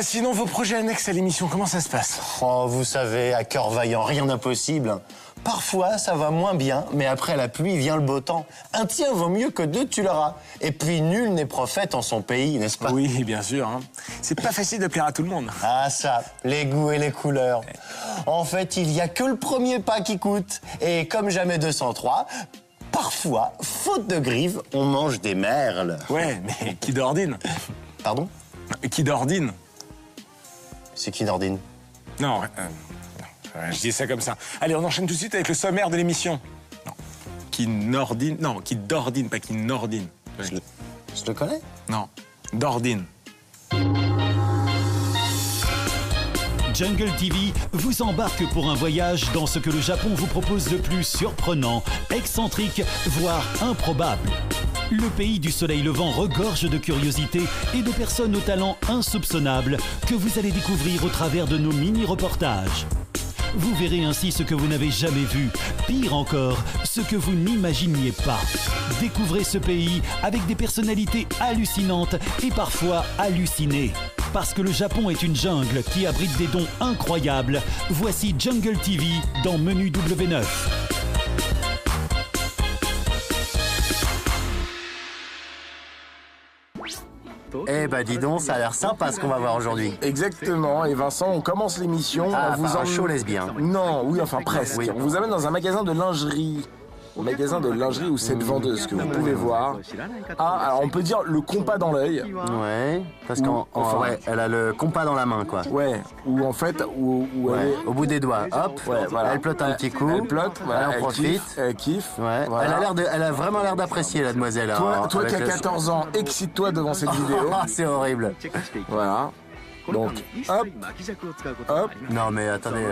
Sinon, vos projets annexes à l'émission, comment ça se passe? Oh, vous savez, à cœur vaillant, rien d'impossible. Parfois, ça va moins bien, mais après la pluie vient le beau temps. Un tien vaut mieux que deux, tu l'auras. Et puis, nul n'est prophète en son pays, n'est-ce pas? Oui, bien sûr. Hein. C'est pas facile de plaire à tout le monde. Ah ça, les goûts et les couleurs. En fait, il n'y a que le premier pas qui coûte. Et comme jamais 203, parfois, faute de grive, on mange des merles. Ouais, mais qui d'ordine? Pardon? Qui d'ordine? C'est qui d'ordine? Non, je dis ça comme ça. Allez, on enchaîne tout de suite avec le sommaire de l'émission. Non. Qui nordine? Non, qui d'ordine, pas qui nordine. Je le connais? Non, d'ordine. Jungle TV vous embarque pour un voyage dans ce que le Japon vous propose de plus surprenant, excentrique, voire improbable. Le pays du soleil levant regorge de curiosités et de personnes aux talents insoupçonnables que vous allez découvrir au travers de nos mini-reportages. Vous verrez ainsi ce que vous n'avez jamais vu, pire encore, ce que vous n'imaginiez pas. Découvrez ce pays avec des personnalités hallucinantes et parfois hallucinées. Parce que le Japon est une jungle qui abrite des dons incroyables, voici Jungle TV dans Menu W9. Eh ben dis donc, ça a l'air sympa ce qu'on va voir aujourd'hui. Exactement, et Vincent, on commence l'émission. Ah, on vous un show lesbien. Non, oui, enfin presque. Oui. On vous amène dans un magasin de lingerie. Magasin de lingerie où cette vendeuse que vous pouvez voir a, alors on peut dire le compas dans l'œil. Ouais, parce qu'en enfin, ouais, elle a le compas dans la main, quoi. Ouais, ou en fait, où elle est... Au bout des doigts, hop, Ouais, voilà. elle plotte un petit coup. Elle plotte, voilà, elle en profite. Elle kiffe. Ouais. Voilà. Elle a vraiment l'air d'apprécier, la demoiselle. Toi avec qui as le- 14 ans, excite-toi devant cette vidéo. Ah, c'est horrible. Voilà. Donc, hop, hop. Non mais attendez,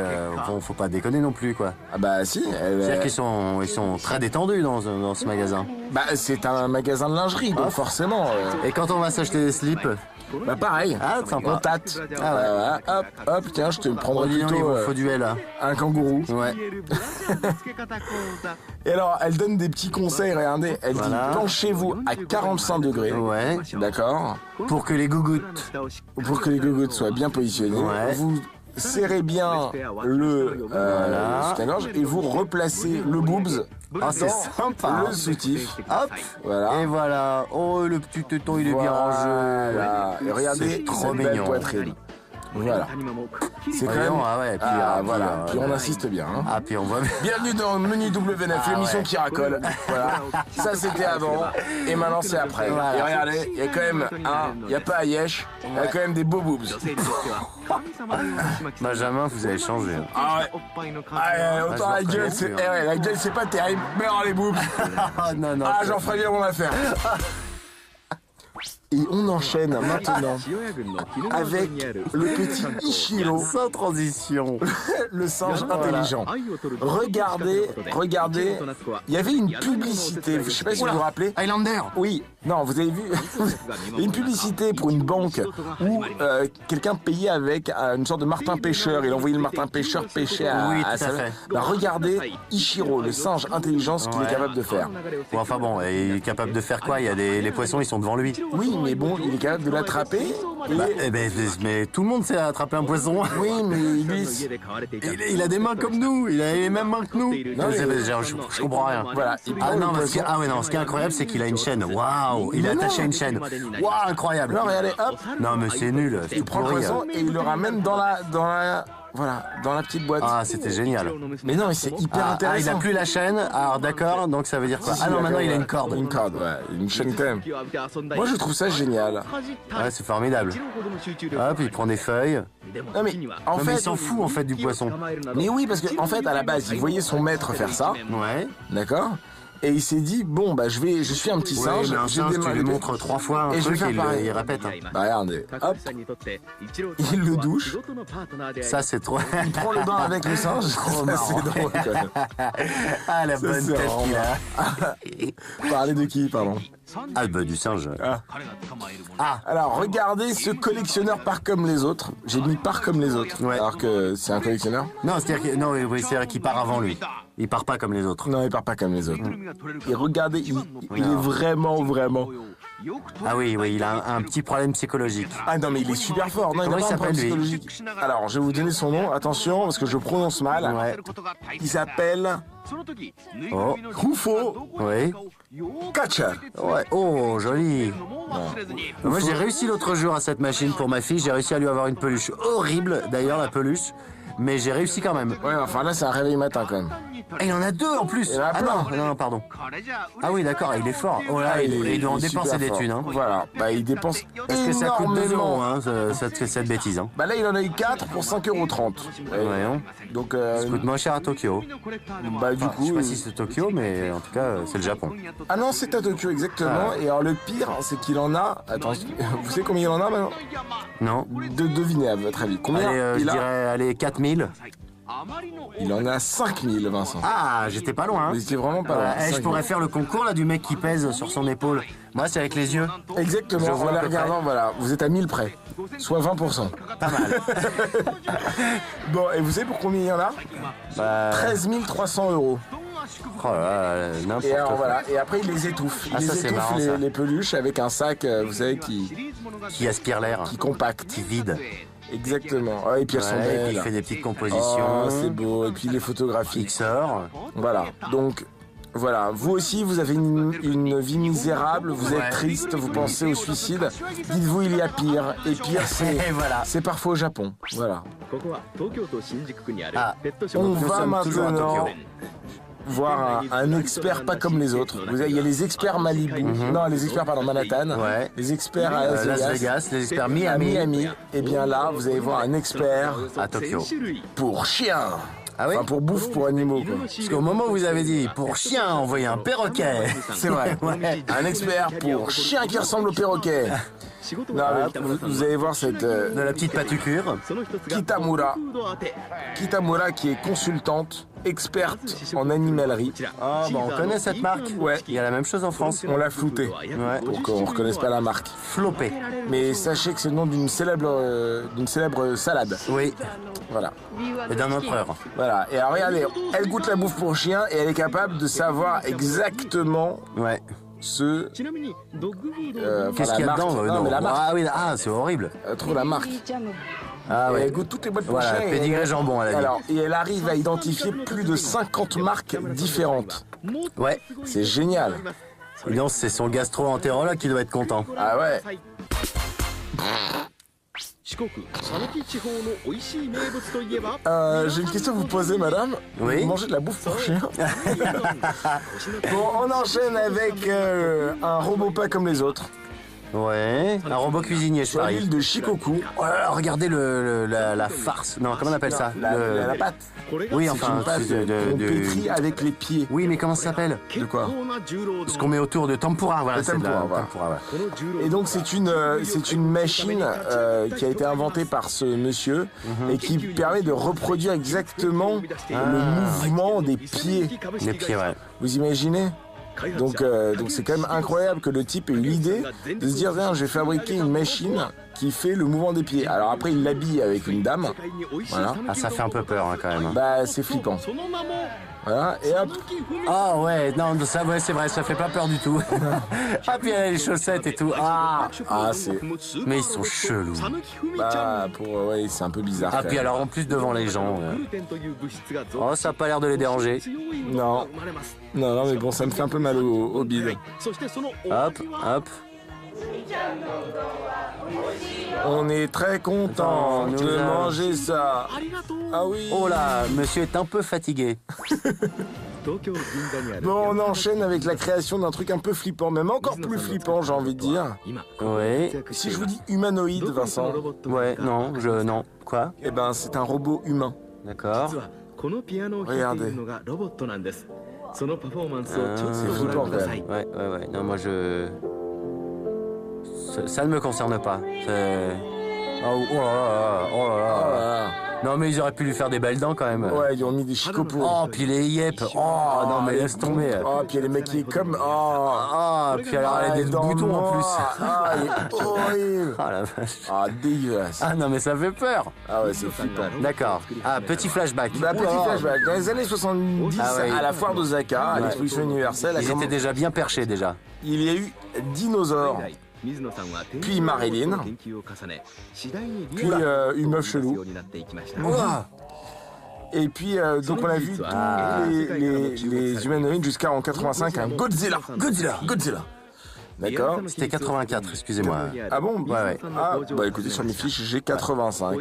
faut pas déconner non plus, quoi. Ah bah si. C'est-à-dire qu'ils sont très détendus dans ce magasin. Bah c'est un magasin de lingerie, donc forcément. Et quand on va s'acheter des slips, Bah pareil. Ah, sympa. On tâte. Ah ouais. Voilà, hop, tiens, je te prendrai dis donc, il plutôt faut duel, là. un kangourou. Ouais. Et alors, elle donne des petits conseils, regardez. Elle Voilà. dit penchez-vous à 45 degrés. Ouais. D'accord. Pour que les gougouttes. Pour que les gogoutes soient bien positionnés. Ouais. Vous serrez bien le Voilà. soutien-gorge et vous replacez le boobs Ah, c'est dans sympa. le soutif. Hop. Voilà. Et voilà. Oh, le petit téton, il est bien rangé. Voilà. Et regardez C'est trop cette belle mignon. poitrine. Voilà. C'est quand même... Voyons, ah ouais, puis, voilà. Puis on insiste bien. Hein. Ah, puis on voit bien. Bienvenue dans Menu W9, l'émission ouais. qui racole. Voilà. Ça c'était avant et maintenant c'est après. Voilà. Et regardez, il y a quand même il n'y a pas à Yesh, il y a quand même des beaux boobs. Benjamin, vous avez changé. Ah ouais. Autant je la le gueule, reconnais c'est plus, hein. la gueule c'est pas terrible, mais alors les boobs. Ah non, non. Ah, j'en ferai bien mon affaire. Et on enchaîne maintenant avec le petit Ichiro, Sans transition. le singe intelligent. Regardez, il y avait une publicité, je sais pas si vous vous rappelez. Highlander. Oui, non, vous avez vu il y a une publicité pour une banque où quelqu'un payait avec une sorte de martin pêcheur. Il envoyait le martin pêcheur pêcher à, Oui, tout à sa... fait. Bah, regardez Ichiro, le singe intelligent, ce qu'il est capable de faire. Bon, enfin bon, et il est capable de faire quoi? Il y a les poissons, ils sont devant lui. Oui, mais bon, il est capable de l'attraper. Et... Bah, eh ben, mais tout le monde sait attraper un poisson. Oui, mais il glisse. Il a des mains comme nous. Il a les mêmes mains que nous. Non, mais- Je comprends rien. Voilà. Il prend Ah le non, poisson. ah ouais, non, ce qui est incroyable, c'est qu'il a une chaîne. Waouh, il est Mais attaché non. à une chaîne. Waouh, incroyable. Non, regardez, hop, Non, mais c'est nul. C'est il prend le pourri. poisson et il le ramène dans la petite boîte. Ah, c'était génial. Mais non, mais c'est hyper Ah, il intéressant. a plus la chaîne. Alors d'accord, donc ça veut dire quoi? Si, Ah non, maintenant il a une ouais. corde. Une corde, ouais. Une chaîne quand même. Moi, je trouve ça génial. Ouais, c'est formidable. Hop, il prend des feuilles. Non, mais en Non, mais fait... il s'en fout en fait du poisson. Mais oui, parce qu'en fait, à la base, il voyait son maître faire ça, Ouais. d'accord? Et il s'est dit, bon, bah, je suis un petit singe. Mais un j'ai singe, des tu mains lui libres. montres 3 fois un Et je truc vais et faire pareil. il répète. Hein. Bah, regardez, hop, il le douche, Ça, c'est trop... il prend le bain avec le singe. Trop Ça, marrant. c'est drôle, quand même. Ah, la Ça, bonne c'est tête vraiment qu'il a. Parler de qui, pardon? Ah, bah, du singe. Alors, regardez ce collectionneur part comme les autres. J'ai mis part comme les autres, Ouais. alors que c'est un collectionneur. Non, c'est-à-dire non, oui, c'est-à-dire qu'il part avant lui. Il part pas comme les autres. Non, il part pas comme les autres. Et regardez, il est vraiment. Ah oui, il a un petit problème psychologique. Ah non, mais il est super fort. Non, Comment il a pas un problème s'appelle, lui psychologique. Alors, je vais vous donner son nom. Attention, parce que je prononce mal. Ouais. Il s'appelle Oh, Rufo oui. Catcher. Ouais. Oh, joli. Moi, j'ai réussi l'autre jour à cette machine pour ma fille. J'ai réussi à lui avoir une peluche horrible, d'ailleurs, la peluche. Mais j'ai réussi quand même. Ouais, enfin là, c'est un réveil matin quand même. Et il en a 2 en plus. Il en a Ah plein. non, pardon. Ah oui, d'accord, il est fort. Oh là, il doit en est dépenser super des fort. thunes. Hein. Voilà, bah il dépense Parce que ça coûte 2 énormément. euros, hein, cette bêtise. Hein. Bah là, il en a eu 4 pour 5,30 €. Voyons. Donc, Ça coûte moins cher à Tokyo. bah du Enfin, je coup... sais pas si c'est Tokyo, mais en tout cas, c'est le Japon. Ah non, c'est à Tokyo, exactement. Et alors le pire, c'est qu'il en a... Attends, vous savez combien il en a maintenant? Non. Devinez à votre avis. Combien Allez, je il a? dirais, allez, 4000. Il en a 5000, Vincent. Ah, j'étais pas loin. Hein. Mais c'était vraiment pas loin. Eh, je 5000. pourrais faire le concours là du mec qui pèse sur son épaule. Moi, c'est avec les yeux. Exactement, Je vois en à les peu regardant, voilà, vous êtes à 1000 près, soit 20%. Pas mal. Bon, et vous savez pour combien il y en a? Bah, 13 300 €. oh là là, n'importe Et alors quoi. voilà, et après il les étouffe. Il Ah, ça, les c'est étouffe, marrant, ça. les peluches, avec un sac, vous savez, qui Qui aspire l'air, compacte. qui vide. Exactement. Ouais, et puis elles sont Ouais, et puis belles. il fait des petites compositions. Oh, c'est beau. Et puis les photographies. Il sort. Voilà. Donc, voilà. Vous aussi, vous avez une vie misérable, vous êtes triste, vous pensez au suicide. Dites-vous, il y a pire. Et pire, Et voilà. c'est parfois au Japon. Voilà. Ah, On nous va sommes toujours à maintenant Tokyo. voir un expert pas comme les autres. Il y a les experts Malibu. Non, les experts, pardon, Manhattan. Ouais. Les experts à Las Vegas, les experts à Miami. Miami. Et bien là, vous allez voir un expert À Tokyo. pour chiens. Ah oui? Enfin, pour bouffe, pour animaux, quoi. Parce qu'au moment où vous avez dit pour chien, envoyer un perroquet. C'est vrai. Ouais. Un expert pour chien qui ressemble au perroquet. Non, mais vous allez voir cette De la petite patucure. Kitamura. Kitamura qui est consultante, experte en animalerie. Ah, bah on connaît cette marque. Ouais. Il y a la même chose en France. On l'a flouté Ouais. pour qu'on ne reconnaisse pas la marque. Flopé. Mais sachez que c'est le nom d'une célèbre salade. Oui. Voilà. Et d'un empereur. Voilà. Et alors regardez, elle goûte la bouffe pour chien et elle est capable de savoir exactement Ouais. ce... Qu'est-ce qu'il y a dedans? Non, mais la marque. Ah oui, ah, c'est horrible. Elle trouve la marque. Ah Et ouais. elle goûte toutes les boîtes pour Voilà, chien. et pédigré elle- jambon, elle a dit. Alors, et elle arrive à identifier plus de 50 marques différentes. Ouais. C'est génial. Et donc, c'est son gastro-entérologue qui doit être content. Ah ouais. J'ai une question à vous poser, madame. Oui. Vous mangez de la bouffe pour chien? Bon, on enchaîne avec un robot pas comme les autres. Ouais. Un robot cuisinier, je Sur parie. l'île de Shikoku. Oh là là, regardez la farce. Non, comment on appelle ça? La pâte. Oui, C'est enfin, une pâte c'est qu'on pétrit avec les pieds. Oui, mais comment ça s'appelle? De quoi? Ce qu'on met autour de tempura, voilà. Le c'est de la tempura, voilà. tempura, ouais. Et donc c'est une machine qui a été inventée par ce monsieur et qui permet de reproduire exactement le mouvement des pieds. Les pieds, ouais. Vous imaginez? Donc c'est quand même incroyable que le type ait eu l'idée de se dire tiens, je vais fabriquer une machine qui fait le mouvement des pieds. Alors après il l'habille avec une dame. Voilà. Ah, ça fait un peu peur, hein, quand même. Bah c'est flippant. Voilà, et hop. Ah ouais, non, ça, ouais, c'est vrai, ça fait pas peur du tout. Ah, puis il y a les chaussettes et tout. Ah, c'est. mais ils sont chelous. Bah ouais, c'est un peu bizarre. Ah, quand puis même. alors en plus devant les gens. Oh, ça a pas l'air de les déranger. Non. Non, mais bon, ça me fait un peu mal au bide. Hop, hop. On est très content Nous de avons- manger ça. Ah oui. Oh là, monsieur est un peu fatigué. Bon, on enchaîne avec la création d'un truc un peu flippant, même encore plus flippant, j'ai envie de dire. Ouais. Si je vous dis humanoïde, Vincent, Ouais, non, non. Quoi? eh ben c'est un robot humain. D'accord. Regardez. C'est flippant quand même. Ouais. Non, moi ça ne me concerne pas. Oh là là. Non, mais ils auraient pu lui faire des belles dents quand même. Ouais, ils ont mis des chicots pour. Oh, puis les yep. Oh, non, mais laisse tomber. Oh, puis il y a les mecs qui est comme. Puis alors elle a des boutons en plus. Ah, il est horrible. Ah la vache. Ah, dégueulasse. Ah non, mais ça fait peur. Ah ouais, c'est flippant. D'accord. Ah, petit flashback. Bah, petit flashback. Dans les années 70, à la foire d'Osaka, à l'exposition universelle, ils étaient déjà bien perchés déjà. Il y a eu dinosaures. Puis Marilyn, puis une meuf chelou. Et puis donc on a vu tous les humanoïdes jusqu'à en 85 un Godzilla. D'accord. C'était 84, excusez-moi. Ah bon? Ouais. Ah, bah écoutez, sur mes fiches, j'ai 85.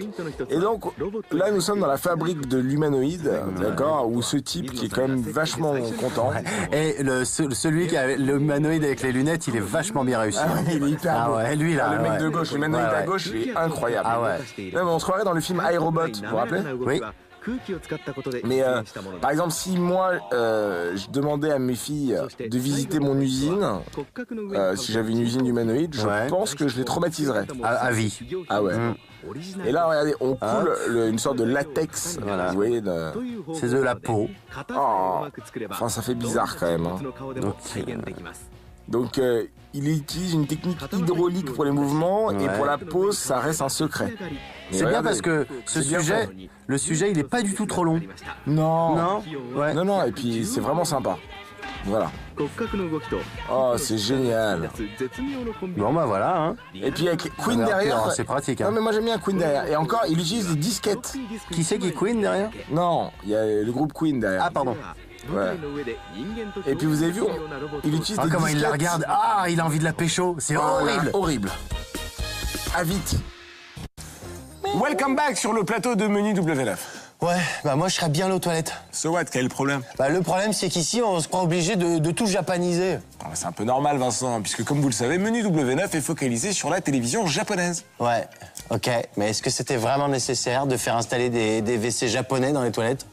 Et donc, là, nous sommes dans la fabrique de l'humanoïde, d'accord, où ce type qui est quand même vachement content. Et celui qui a l'humanoïde avec les lunettes, il est vachement bien réussi. Ah ouais, il est hyper beau. Ouais, lui là. Le mec de gauche, l'humanoïde à gauche, il est incroyable. Ah ouais. Là, on se croirait dans le film iRobot, vous vous rappelez? Oui. Mais par exemple, si moi je demandais à mes filles de visiter mon usine, si j'avais une usine humanoïde, je pense que je les traumatiserais. À vie. Ah ouais. Et là, regardez, on coule une sorte de latex. Voilà. Vous voyez, c'est de la peau. Oh. Enfin, ça fait bizarre quand même. Hein. Donc, il utilise une technique hydraulique pour les mouvements et pour la pose, ça reste un secret. C'est bien parce que le sujet, il est pas du tout trop long. Non. Ouais. Non, et puis c'est vraiment sympa. Voilà. Oh, c'est génial. Bon bah voilà. Hein. Et puis avec Queen derrière. C'est pratique. Hein. Non mais moi j'aime bien Queen derrière. Et encore, il utilise des disquettes. Qui c'est qui est Queen derrière? Non, il y a le groupe Queen derrière. Ah pardon. Ouais. Et puis vous avez vu, il utilise des comment disquettes. Il la regarde. Ah, il a envie de la pécho. C'est horrible. Horrible. Ah vite. Welcome back sur le plateau de Menu W9. Ouais, bah moi je serais bien allé aux toilettes. So what, quel est le problème? Bah le problème c'est qu'ici on se croit obligé de tout japaniser. C'est un peu normal Vincent, puisque comme vous le savez, Menu W9 est focalisé sur la télévision japonaise. Ouais, ok, mais est-ce que c'était vraiment nécessaire de faire installer des WC japonais dans les toilettes?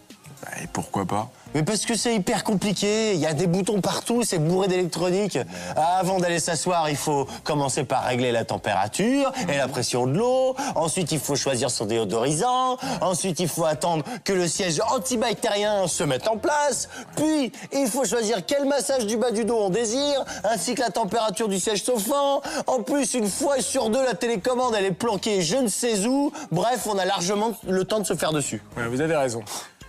Bah, et pourquoi pas? Mais parce que c'est hyper compliqué, il y a des boutons partout, c'est bourré d'électronique. Avant d'aller s'asseoir, il faut commencer par régler la température et la pression de l'eau. Ensuite, il faut choisir son déodorisant. Ensuite, il faut attendre que le siège antibactérien se mette en place. Puis, il faut choisir quel massage du bas du dos on désire, ainsi que la température du siège chauffant. En plus, une fois sur deux, la télécommande, elle est planquée je ne sais où. Bref, on a largement le temps de se faire dessus. Ouais, vous avez raison.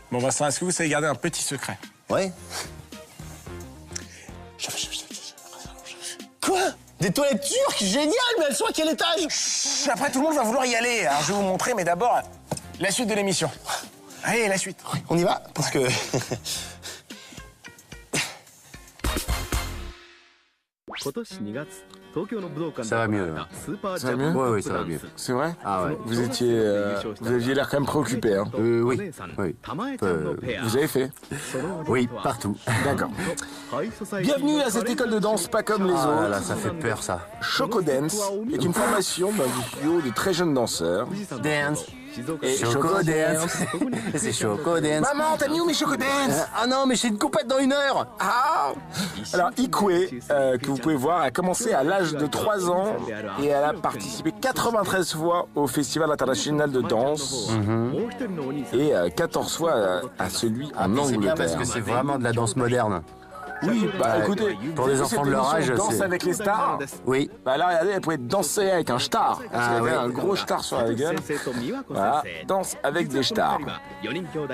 Bon Vincent, est-ce que vous savez garder un petit secret? Ouais. Quoi? Des toilettes turques? Génial, mais elles sont à quel étage? Chut, après tout le monde va vouloir y aller. Alors je vais vous montrer, mais d'abord, la suite de l'émission. Allez, la suite. On y va, parce que... Ça va mieux. Ça va mieux? Oui, ça va mieux. C'est vrai? Ah ouais. Vous aviez l'air quand même préoccupé. Hein. Oui. Vous avez fait? Oui, partout. D'accord. Bienvenue à cette école de danse pas comme les Ah autres. là là, ça fait peur ça. Choco Dance est une formation d'un duo de très jeunes danseurs. Dance. Et Choco Dance. C'est Choco Dance. Maman, t'as mis où mes Choco Dance? Ah non, mais j'ai une compète dans 1 heure. Ah. Alors, Ikue, que vous pouvez voir, a commencé à l'âge de 3 ans et elle a participé 93 fois au Festival international de danse et 14 fois à celui en C'est bien Angleterre. parce que c'est vraiment de la danse moderne. Oui, bah écoutez, pour des enfants de leur âge, Danse c'est... avec les stars. Oui. Bah là, regardez, elle pouvait danser avec un star. Parce qu'elle avait un gros star sur la gueule. Voilà, danse avec des stars.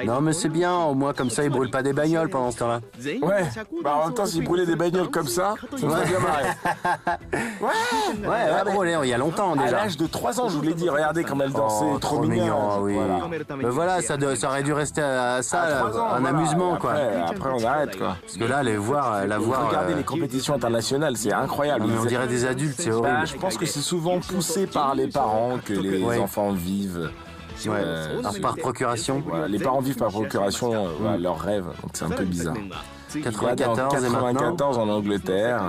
Non mais c'est bien, au moins comme ça ils brûlent pas des bagnoles pendant ce temps-là. Ouais, bah en même temps, s'ils brûlaient des bagnoles comme ça ferait bien marrer. Ouais, brûlé, il y a longtemps À déjà. l'âge de 3 ans, je vous l'ai dit, regardez comme elle dansait, Oh, trop mignon. oui. Voilà. Mais voilà, ça aurait dû rester à ça, À 3 ans, un voilà. amusement Et quoi. après, on arrête quoi. Parce que là, la voir... Regardez les compétitions internationales, c'est incroyable. Mais on dirait des adultes, c'est Bah, horrible. je pense que c'est souvent poussé par les parents que les enfants vivent. Par procuration. Voilà, les parents vivent par procuration voilà, leurs rêves, donc c'est un peu bizarre. 94 et maintenant 94 en Angleterre,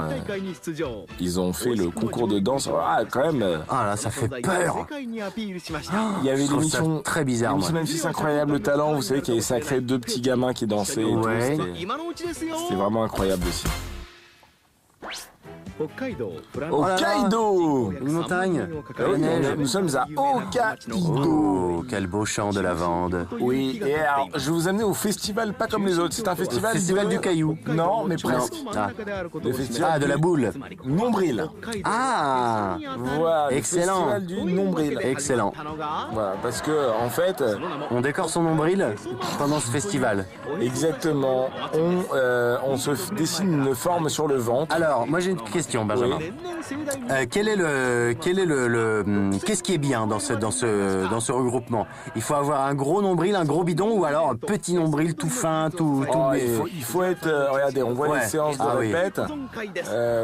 ils ont fait le concours de danse. Ah, quand même. Ah là, ça fait peur. Il y avait Je trouve ça l'émission très bizarre, moi. Memphis Incroyable Talent, vous savez, qui avait sacré 2 petits gamins qui dansaient. Et tout. Ouais. C'était vraiment incroyable aussi. Oh là là. Hokkaido. Une montagne, Ah oui, la neige. nous sommes à Hokkaido. Oh, quel beau chant de lavande. Oui, et alors, je vais vous amener au festival, pas comme les autres. C'est un festival. Festival du caillou. Non, mais presque. Ah. Le festival Ah, de la boule. Nombril. Ah, Voilà. le excellent. festival du nombril. Excellent. Voilà, parce que, en fait, On décore son nombril pendant ce festival. exactement, on se dessine une forme sur le ventre. Alors, moi j'ai une question, Benjamin. Qu'est-ce qui est bien dans ce regroupement? Il faut avoir un gros nombril, un gros bidon, ou alors un petit nombril tout fin, tout. Oh, il faut être. Regardez, on voit Ouais. les séances de Ah oui. répète.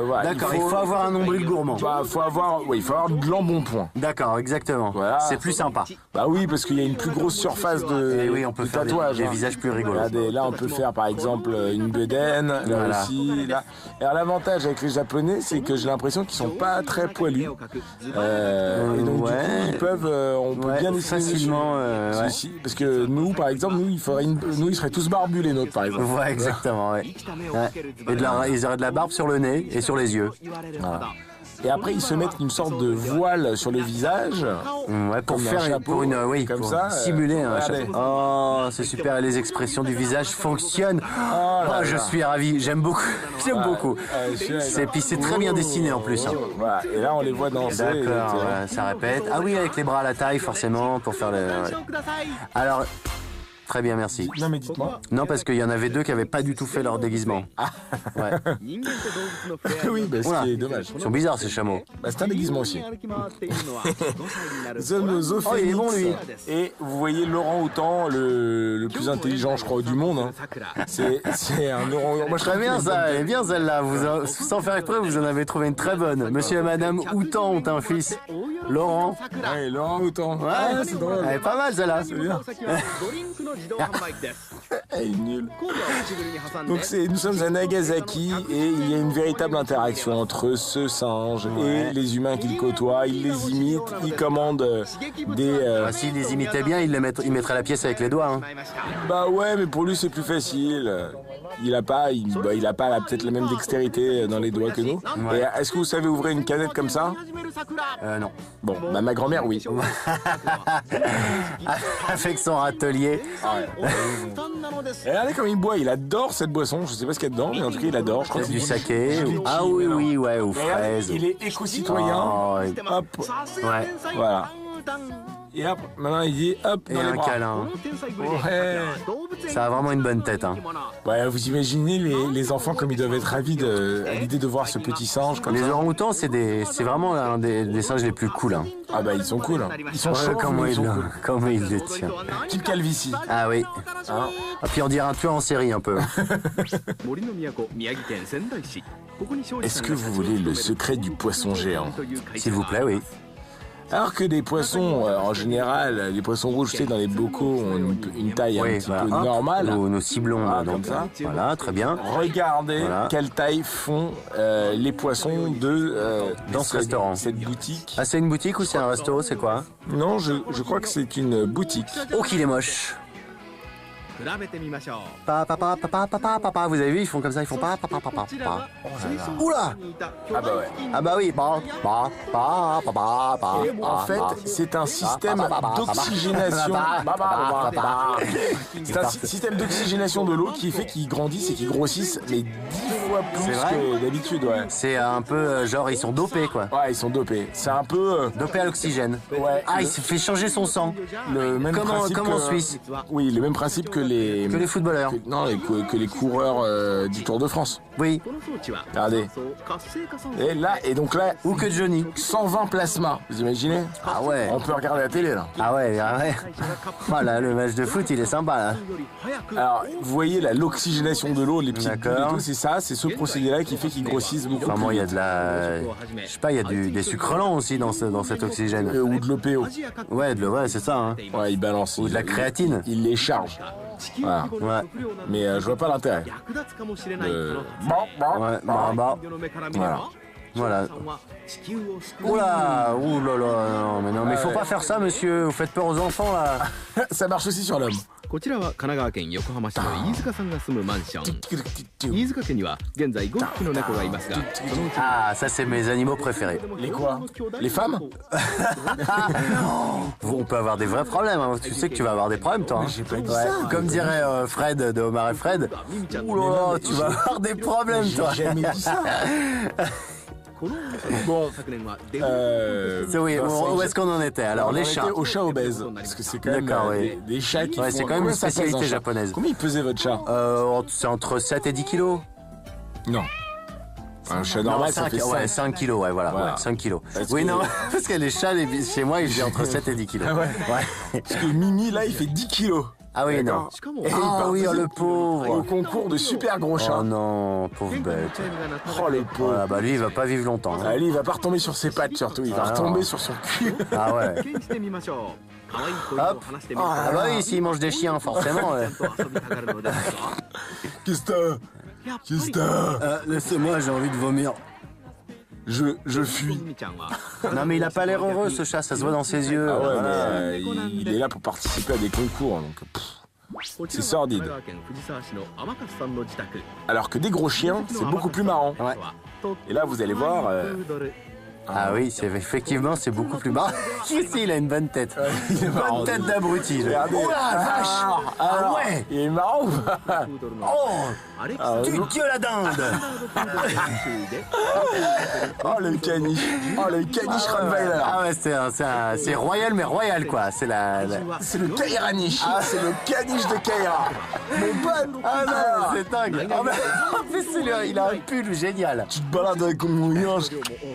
Voilà, D'accord, il faut avoir un nombril gourmand. il faut avoir de l'embonpoint. D'accord, exactement. Voilà. C'est plus sympa. Bah oui, parce qu'il y a une plus grosse surface de, Et oui, on peut de faire tatouage. des hein. visages plus rigolos. Regardez, là, on peut faire par exemple une bedaine, là Voilà. aussi. Là. Et alors, l'avantage avec les Japonais, c'est que j'ai l'impression qu'ils sont pas très poilus. Et donc, Ouais. du coup, ils peuvent, on peut bien dessiner facilement. dessus. Ouais. Si, parce que nous, par exemple, nous, ils seraient tous barbus, les nôtres, par exemple. Ouais, exactement. Ouais. Ouais. Et ils auraient de la barbe sur le nez et sur les yeux. Voilà. Et après, ils se mettent une sorte de voile sur le visage. Ouais, pour Comme un faire chapeau, pour une, oui, comme pour ça, simuler un regardez. chapeau. Oh, c'est super. Et les expressions du visage fonctionnent. Oh, je suis ravi. J'aime beaucoup. J'aime beaucoup. Puis c'est très bien dessiné en plus. Hein. Voilà. Et là, on les voit danser. D'accord, ouais, ça répète. Ah oui, avec les bras à la taille, forcément, pour faire le. Ouais. Alors, très bien, merci. Non, mais dites-moi. Non, parce qu'il y en avait deux qui n'avaient pas du tout fait leur déguisement. Ouais. Oui, bah, ce Voilà. qui est dommage. Ils sont bizarres, ces chameaux. Bah, c'est un déguisement aussi. Nous sommes aux Zoo Oh, il est bon, Phoenix. lui. Et vous voyez Laurent Houtan, le plus intelligent, je crois, du monde. Hein. C'est un Laurent Houtan. Moi, je Très trouve bien, qu'il est ça, elle est bien celle-là. Sans faire exprès, vous en avez trouvé une très bonne. Monsieur et Madame Houtan ont un fils. Laurent. Ouais, Laurent Houtan. Ouais, Ah, c'est drôle. Elle est pas mal, celle-là. C'est bien. Elle est nulle. Donc nous sommes à Nagasaki et il y a une véritable interaction entre ce singe et les humains qu'il côtoie. Il les imite, il commande des... Ah, s'il les imitait bien, il mettrait la pièce avec les doigts. Hein. Bah ouais, mais pour lui c'est plus facile. Il a pas peut-être la même dextérité dans les doigts que nous. Ouais. Et est-ce que vous savez ouvrir une canette comme ça? Non. Bon, bah ma grand-mère oui. Avec son râtelier. Et regardez comme il boit, il adore cette boisson. Je sais pas ce qu'il y a dedans, mais en tout cas il adore. Je crois que c'est Du saké. Ah oui, oui, ouais, aux fraises. Il est éco-citoyen. Oh, Hop, ouais. voilà. Et hop, maintenant il dit hop Et dans les un bras. câlin. Ouais. Ça a vraiment une bonne tête. Hein. Ouais, vous imaginez les enfants comme ils doivent être ravis à l'idée de voir ce petit singe comme Les ça. orang-outans, c'est vraiment un des singes les plus cool. Hein. Ah bah ils sont cool. Hein. Ils sont Ouais, chauds, comment mais ils sont cool. comment il le tient. Petite calvitie. Ah oui. Hein. Et puis on dirait un tueur en série un peu. Est-ce que vous voulez le secret du poisson géant? S'il vous plaît, oui. Alors que des poissons, en général, les poissons rouges, tu sais, dans les bocaux, ont une taille un Oui, petit voilà. peu Hop, normale. Nos ciblons, Voilà, donc comme ça. voilà, très bien. Regardez Voilà. quelle taille font les poissons Dans ce restaurant. Cette boutique. Ah, c'est une boutique ou c'est un resto? C'est quoi? Non, je crois que c'est une boutique. Oh, qu'il est moche. Papa, vous avez vu, ils font comme ça, ils font papa. Oula! Ah bah ouais. Ah bah oui, En fait, c'est un système d'oxygénation. C'est un système d'oxygénation de l'eau qui fait qu'ils grandissent et qu'ils grossissent, mais 10 fois C'est plus vrai que d'habitude, ouais. C'est un peu genre, ils sont dopés, quoi. Ouais, ils sont dopés. C'est un peu Dopés à l'oxygène. ouais, Ah, il se fait changer son sang. le même principe Comme en que- Suisse. Oui, le même principe que les footballeurs. que les coureurs du Tour de France. Oui. Regardez. Et donc là, Ou que Johnny. 120 plasmas. Vous imaginez? Ah ouais. On peut regarder la télé là. Ah ouais, ah ouais. Voilà, le match de foot, il est sympa, là. Alors, vous voyez là, l'oxygénation de l'eau, les petites bulles D'accord. et tout, c'est ce procédé-là qui fait qu'ils grossissent beaucoup Enfin, moi, plus il y a de la... Je sais pas, il y a des sucres lents aussi dans cet oxygène. ou de l'OPO. Ouais, ouais, c'est ça, hein. Ouais, ils balancent. Ou de la créatine. Ils les chargent. Voilà. Ouais. Mais je vois pas l'intérêt. Ouais, bah. Voilà. Voilà. Oula, oulala, non, mais faut pas faire ça, monsieur. Vous faites peur aux enfants, là. Ça marche aussi sur l'homme. こちらは神奈川県横浜市の飯塚さんが住むマンション。飯塚家には現在5匹の猫がいますが、そのうち Ah, ça, c'est mes animaux préférés. Les quoi? Les femmes? On peut avoir des vrais problèmes. Hein. Tu sais que tu vas avoir des problèmes, toi. Hein. J'ai pas dit Ouais. ça. Comme dirait Fred de Omar et Fred. Oula, tu vas avoir des problèmes, toi. J'ai jamais dit ça. Bon, C'est oui, Vincent, où est-ce qu'on en était? Alors, on les en chats. était aux chats obèses. Parce que c'est quand même D'accord, oui. des chats qui Ouais, font... c'est quand même une Combien ça pèse, spécialité un chat? japonaise. Combien il pesait votre chat? C'est entre 7 et 10 kilos. Non. Un chat normal, ça fait 5. Ouais, 5 kilos, ouais, voilà. Voilà. Ouais, 5 kilos. Parce Oui, que- non, parce que les chats, chez moi, ils faisaient entre 7 et 10 kilos. Ah ouais. Parce que Mimi, là, il fait 10 kilos. Ah oui, non. Et il Ah oui, oh, le au pauvre. concours de super gros chats. Oh non, pauvre bête. Oh, le pauvre. Voilà, bah lui, il va pas vivre longtemps. Hein. Ah, lui, il va pas retomber sur ses pattes, surtout. Il va Ah, retomber non. sur son cul. Ah ouais. 実験してみましょう。可愛い声を Hop. 話してみると Ah bah oui, s'il mange des chiens, forcément. ちゃんと遊びたがるのですが Qu'est-ce que t'as? Qu'est-ce que t'as? Laissez-moi, j'ai envie de vomir. Je fuis. ミちゃんは Non, mais il a pas l'air heureux, ce chat, ça se voit dans ses yeux. Ah ouais, Voilà. mais il est là pour participer à des concours, donc... pff. こちらは C'est sordide. 神奈川県藤沢市の天勝さんの自宅。 Alors que des gros chiens, c'est beaucoup plus marrant. Ouais. Et là, vous allez voir... プードル Ah oui, effectivement, c'est beaucoup plus marrant. Ici, il a une bonne tête. il est marrant. Bonne tête d'abruti. Regardez. Oh la vache! Ah ouais! Il est marrant ou pas? プードルの Oh! アレキ Ah, Tu Dieu la dinde! Oh, le caniche. Oh, le caniche Rottweiler. Ah ouais, c'est royal, mais royal, quoi. C'est la... C'est le Kairaniche. Ah, c'est le caniche de Kaira. Mon pote. Ah non, Alors, c'est dingue. Ah, mais en plus, il a un pull génial. tu te balades avec mon yinche.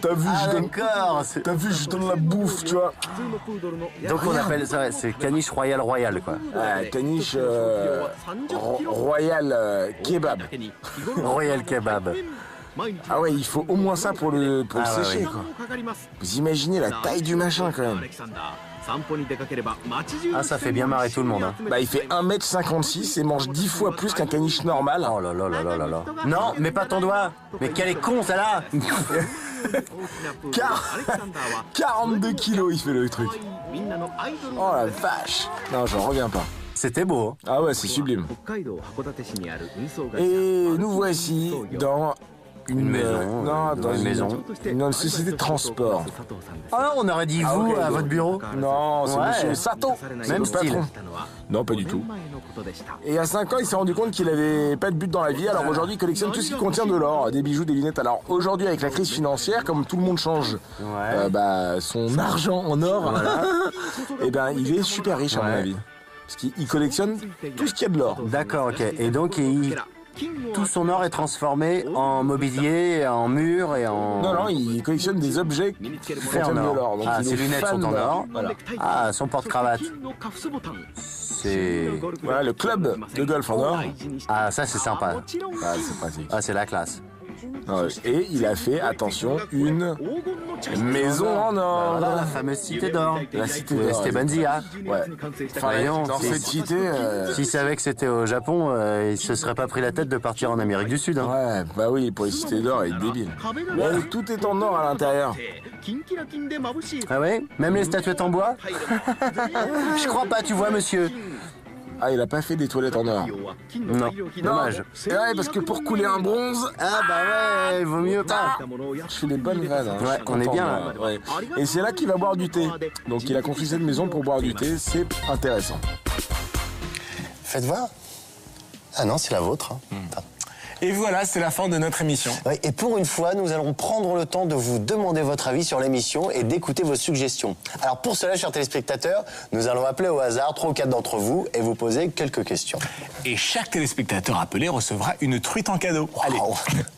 T'as vu, Ah je donne... d'accord. T'as vu, je donne la bouffe, tu vois. 普通のプードルの Donc on appelle ça, c'est caniche royal, quoi. Ouais, caniche royal kebab. だけに日頃の Royal kebab. 毎日 Ah ouais, il faut au moins ça pour le Ah ouais, sécher, ouais. quoi. かかります。 Vous imaginez la taille du machin, quand ア même. レキサンダー、散歩に出かければ街中 Ah, ça fait bien marrer tout le monde, hein. Bah, il fait 1m56 et mange 10 fois plus qu'un caniche normal. Oh là là là là là là. Non, mais pas ton doigt. Mais quelle est con, celle-là. 大きなプードル Car- アレキサンダーは 42 kilos, il fait le truc. みんなのアイドル Oh la vache. Non, j'en reviens pas. C'était beau, hein. Ah ouais, c'est sublime. 北海道函館市にある運送会社 Et nous voici dans Une maison, non, dans une maison. Dans une société de transport. 佐藤さんです。 Ah, on aurait dit Ah, vous ok, à donc- votre bureau. Non, c'est Ouais. monsieur Sato. C'est Même le style. patron. たのは Non, pas du tout. 前のことでした。 Et à 5 ans, il s'est rendu compte qu'il avait pas de but dans la vie. Alors aujourd'hui, il collectionne tout ce qui contient de l'or, des bijoux, des lunettes. Alors aujourd'hui, avec la crise financière, comme tout le monde change son argent en or, et ben il est super riche à mon Ouais. avis. Parce qu'il collectionne tout ce qu'il y a de l'or. D'accord, ok. Et donc, tout son or est transformé en mobilier, en mur et en... Non, non, il collectionne des objets qui fait en contiennent de or. l'or. Donc Ah, il ses est lunettes fan sont en d'or. or. Voilà. Ah, son porte-cravate. 金のカフスボタン。 C'est... Voilà, le club de golf en or. Ah, ça, c'est sympa. もちろん Ah, c'est pratique. Ah, c'est la classe. Ouais. Et il a fait, attention, une 黄金の茶室 maison en or. Voilà, la fameuse cité d'or. La cité de d'or. Esteban Zia. Ouais. Enfin, Voyons, dans si- cette cité... S'il savait que c'était au Japon, il se serait pas pris la tête de partir en Amérique du Sud. Hein. Ouais, bah oui, pour les cités d'or, il est débile. Mais tout est en or à l'intérieur. キンキラキンで眩しい。 Ah ouais? Même les statuettes en bois? Je crois pas, tu vois, monsieur. Ah, il a pas fait des toilettes en or. Non, dommage. Ouais, parce que pour couler un bronze, Ah bah ouais, il vaut mieux pas. je fais des bonnes vannes. Hein. Ouais, Je suis on est content, bien, moi. Ouais. Et c'est là qu'il va boire du thé. Donc il a construit cette maison pour boire du thé, c'est intéressant. Faites voir. Ah non, c'est la vôtre. hein. Et voilà, c'est la fin de notre émission. Ouais, et pour une fois, nous allons prendre le temps de vous demander votre avis sur l'émission et d'écouter vos suggestions. Alors pour cela, chers téléspectateurs, nous allons appeler au hasard 3 ou 4 d'entre vous et vous poser quelques questions. Et chaque téléspectateur appelé recevra une truite en cadeau. Allez,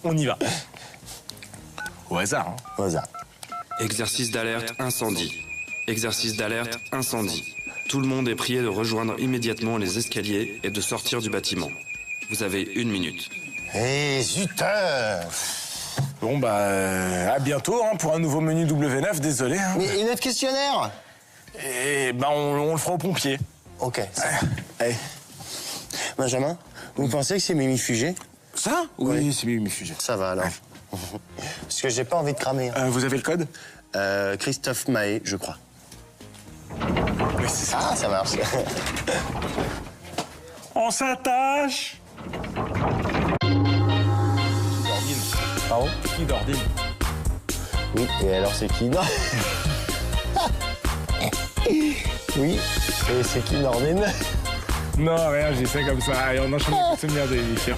on y va. Au hasard, hein. Au hasard. Exercice d'alerte incendie. Exercice d'alerte incendie. Tout le monde est prié de rejoindre immédiatement les escaliers et de sortir du bâtiment. Vous avez 1 minute. Et zut. Bon, bah, à bientôt hein, pour un nouveau menu W9, désolé. Hein. Mais et notre questionnaire? Et bah, on le fera aux pompiers. Ok. Allez. Benjamin, vous pensez que c'est Mimi Fugé? Ça? Oui, c'est Mimi Fugé. Ça va alors. Parce que j'ai pas envie de cramer. Vous avez le code? Christophe Mahé, je crois. Oui, c'est ça. Ah, ça marche. On s'attache. Dordine. Pardon? Qui Dordine? Oui, et alors c'est qui? Non. Oui, et c'est qui Nordine? Non, rien, j'ai fait comme ça. Allez, on enchaîne les souvenirs de l'émission.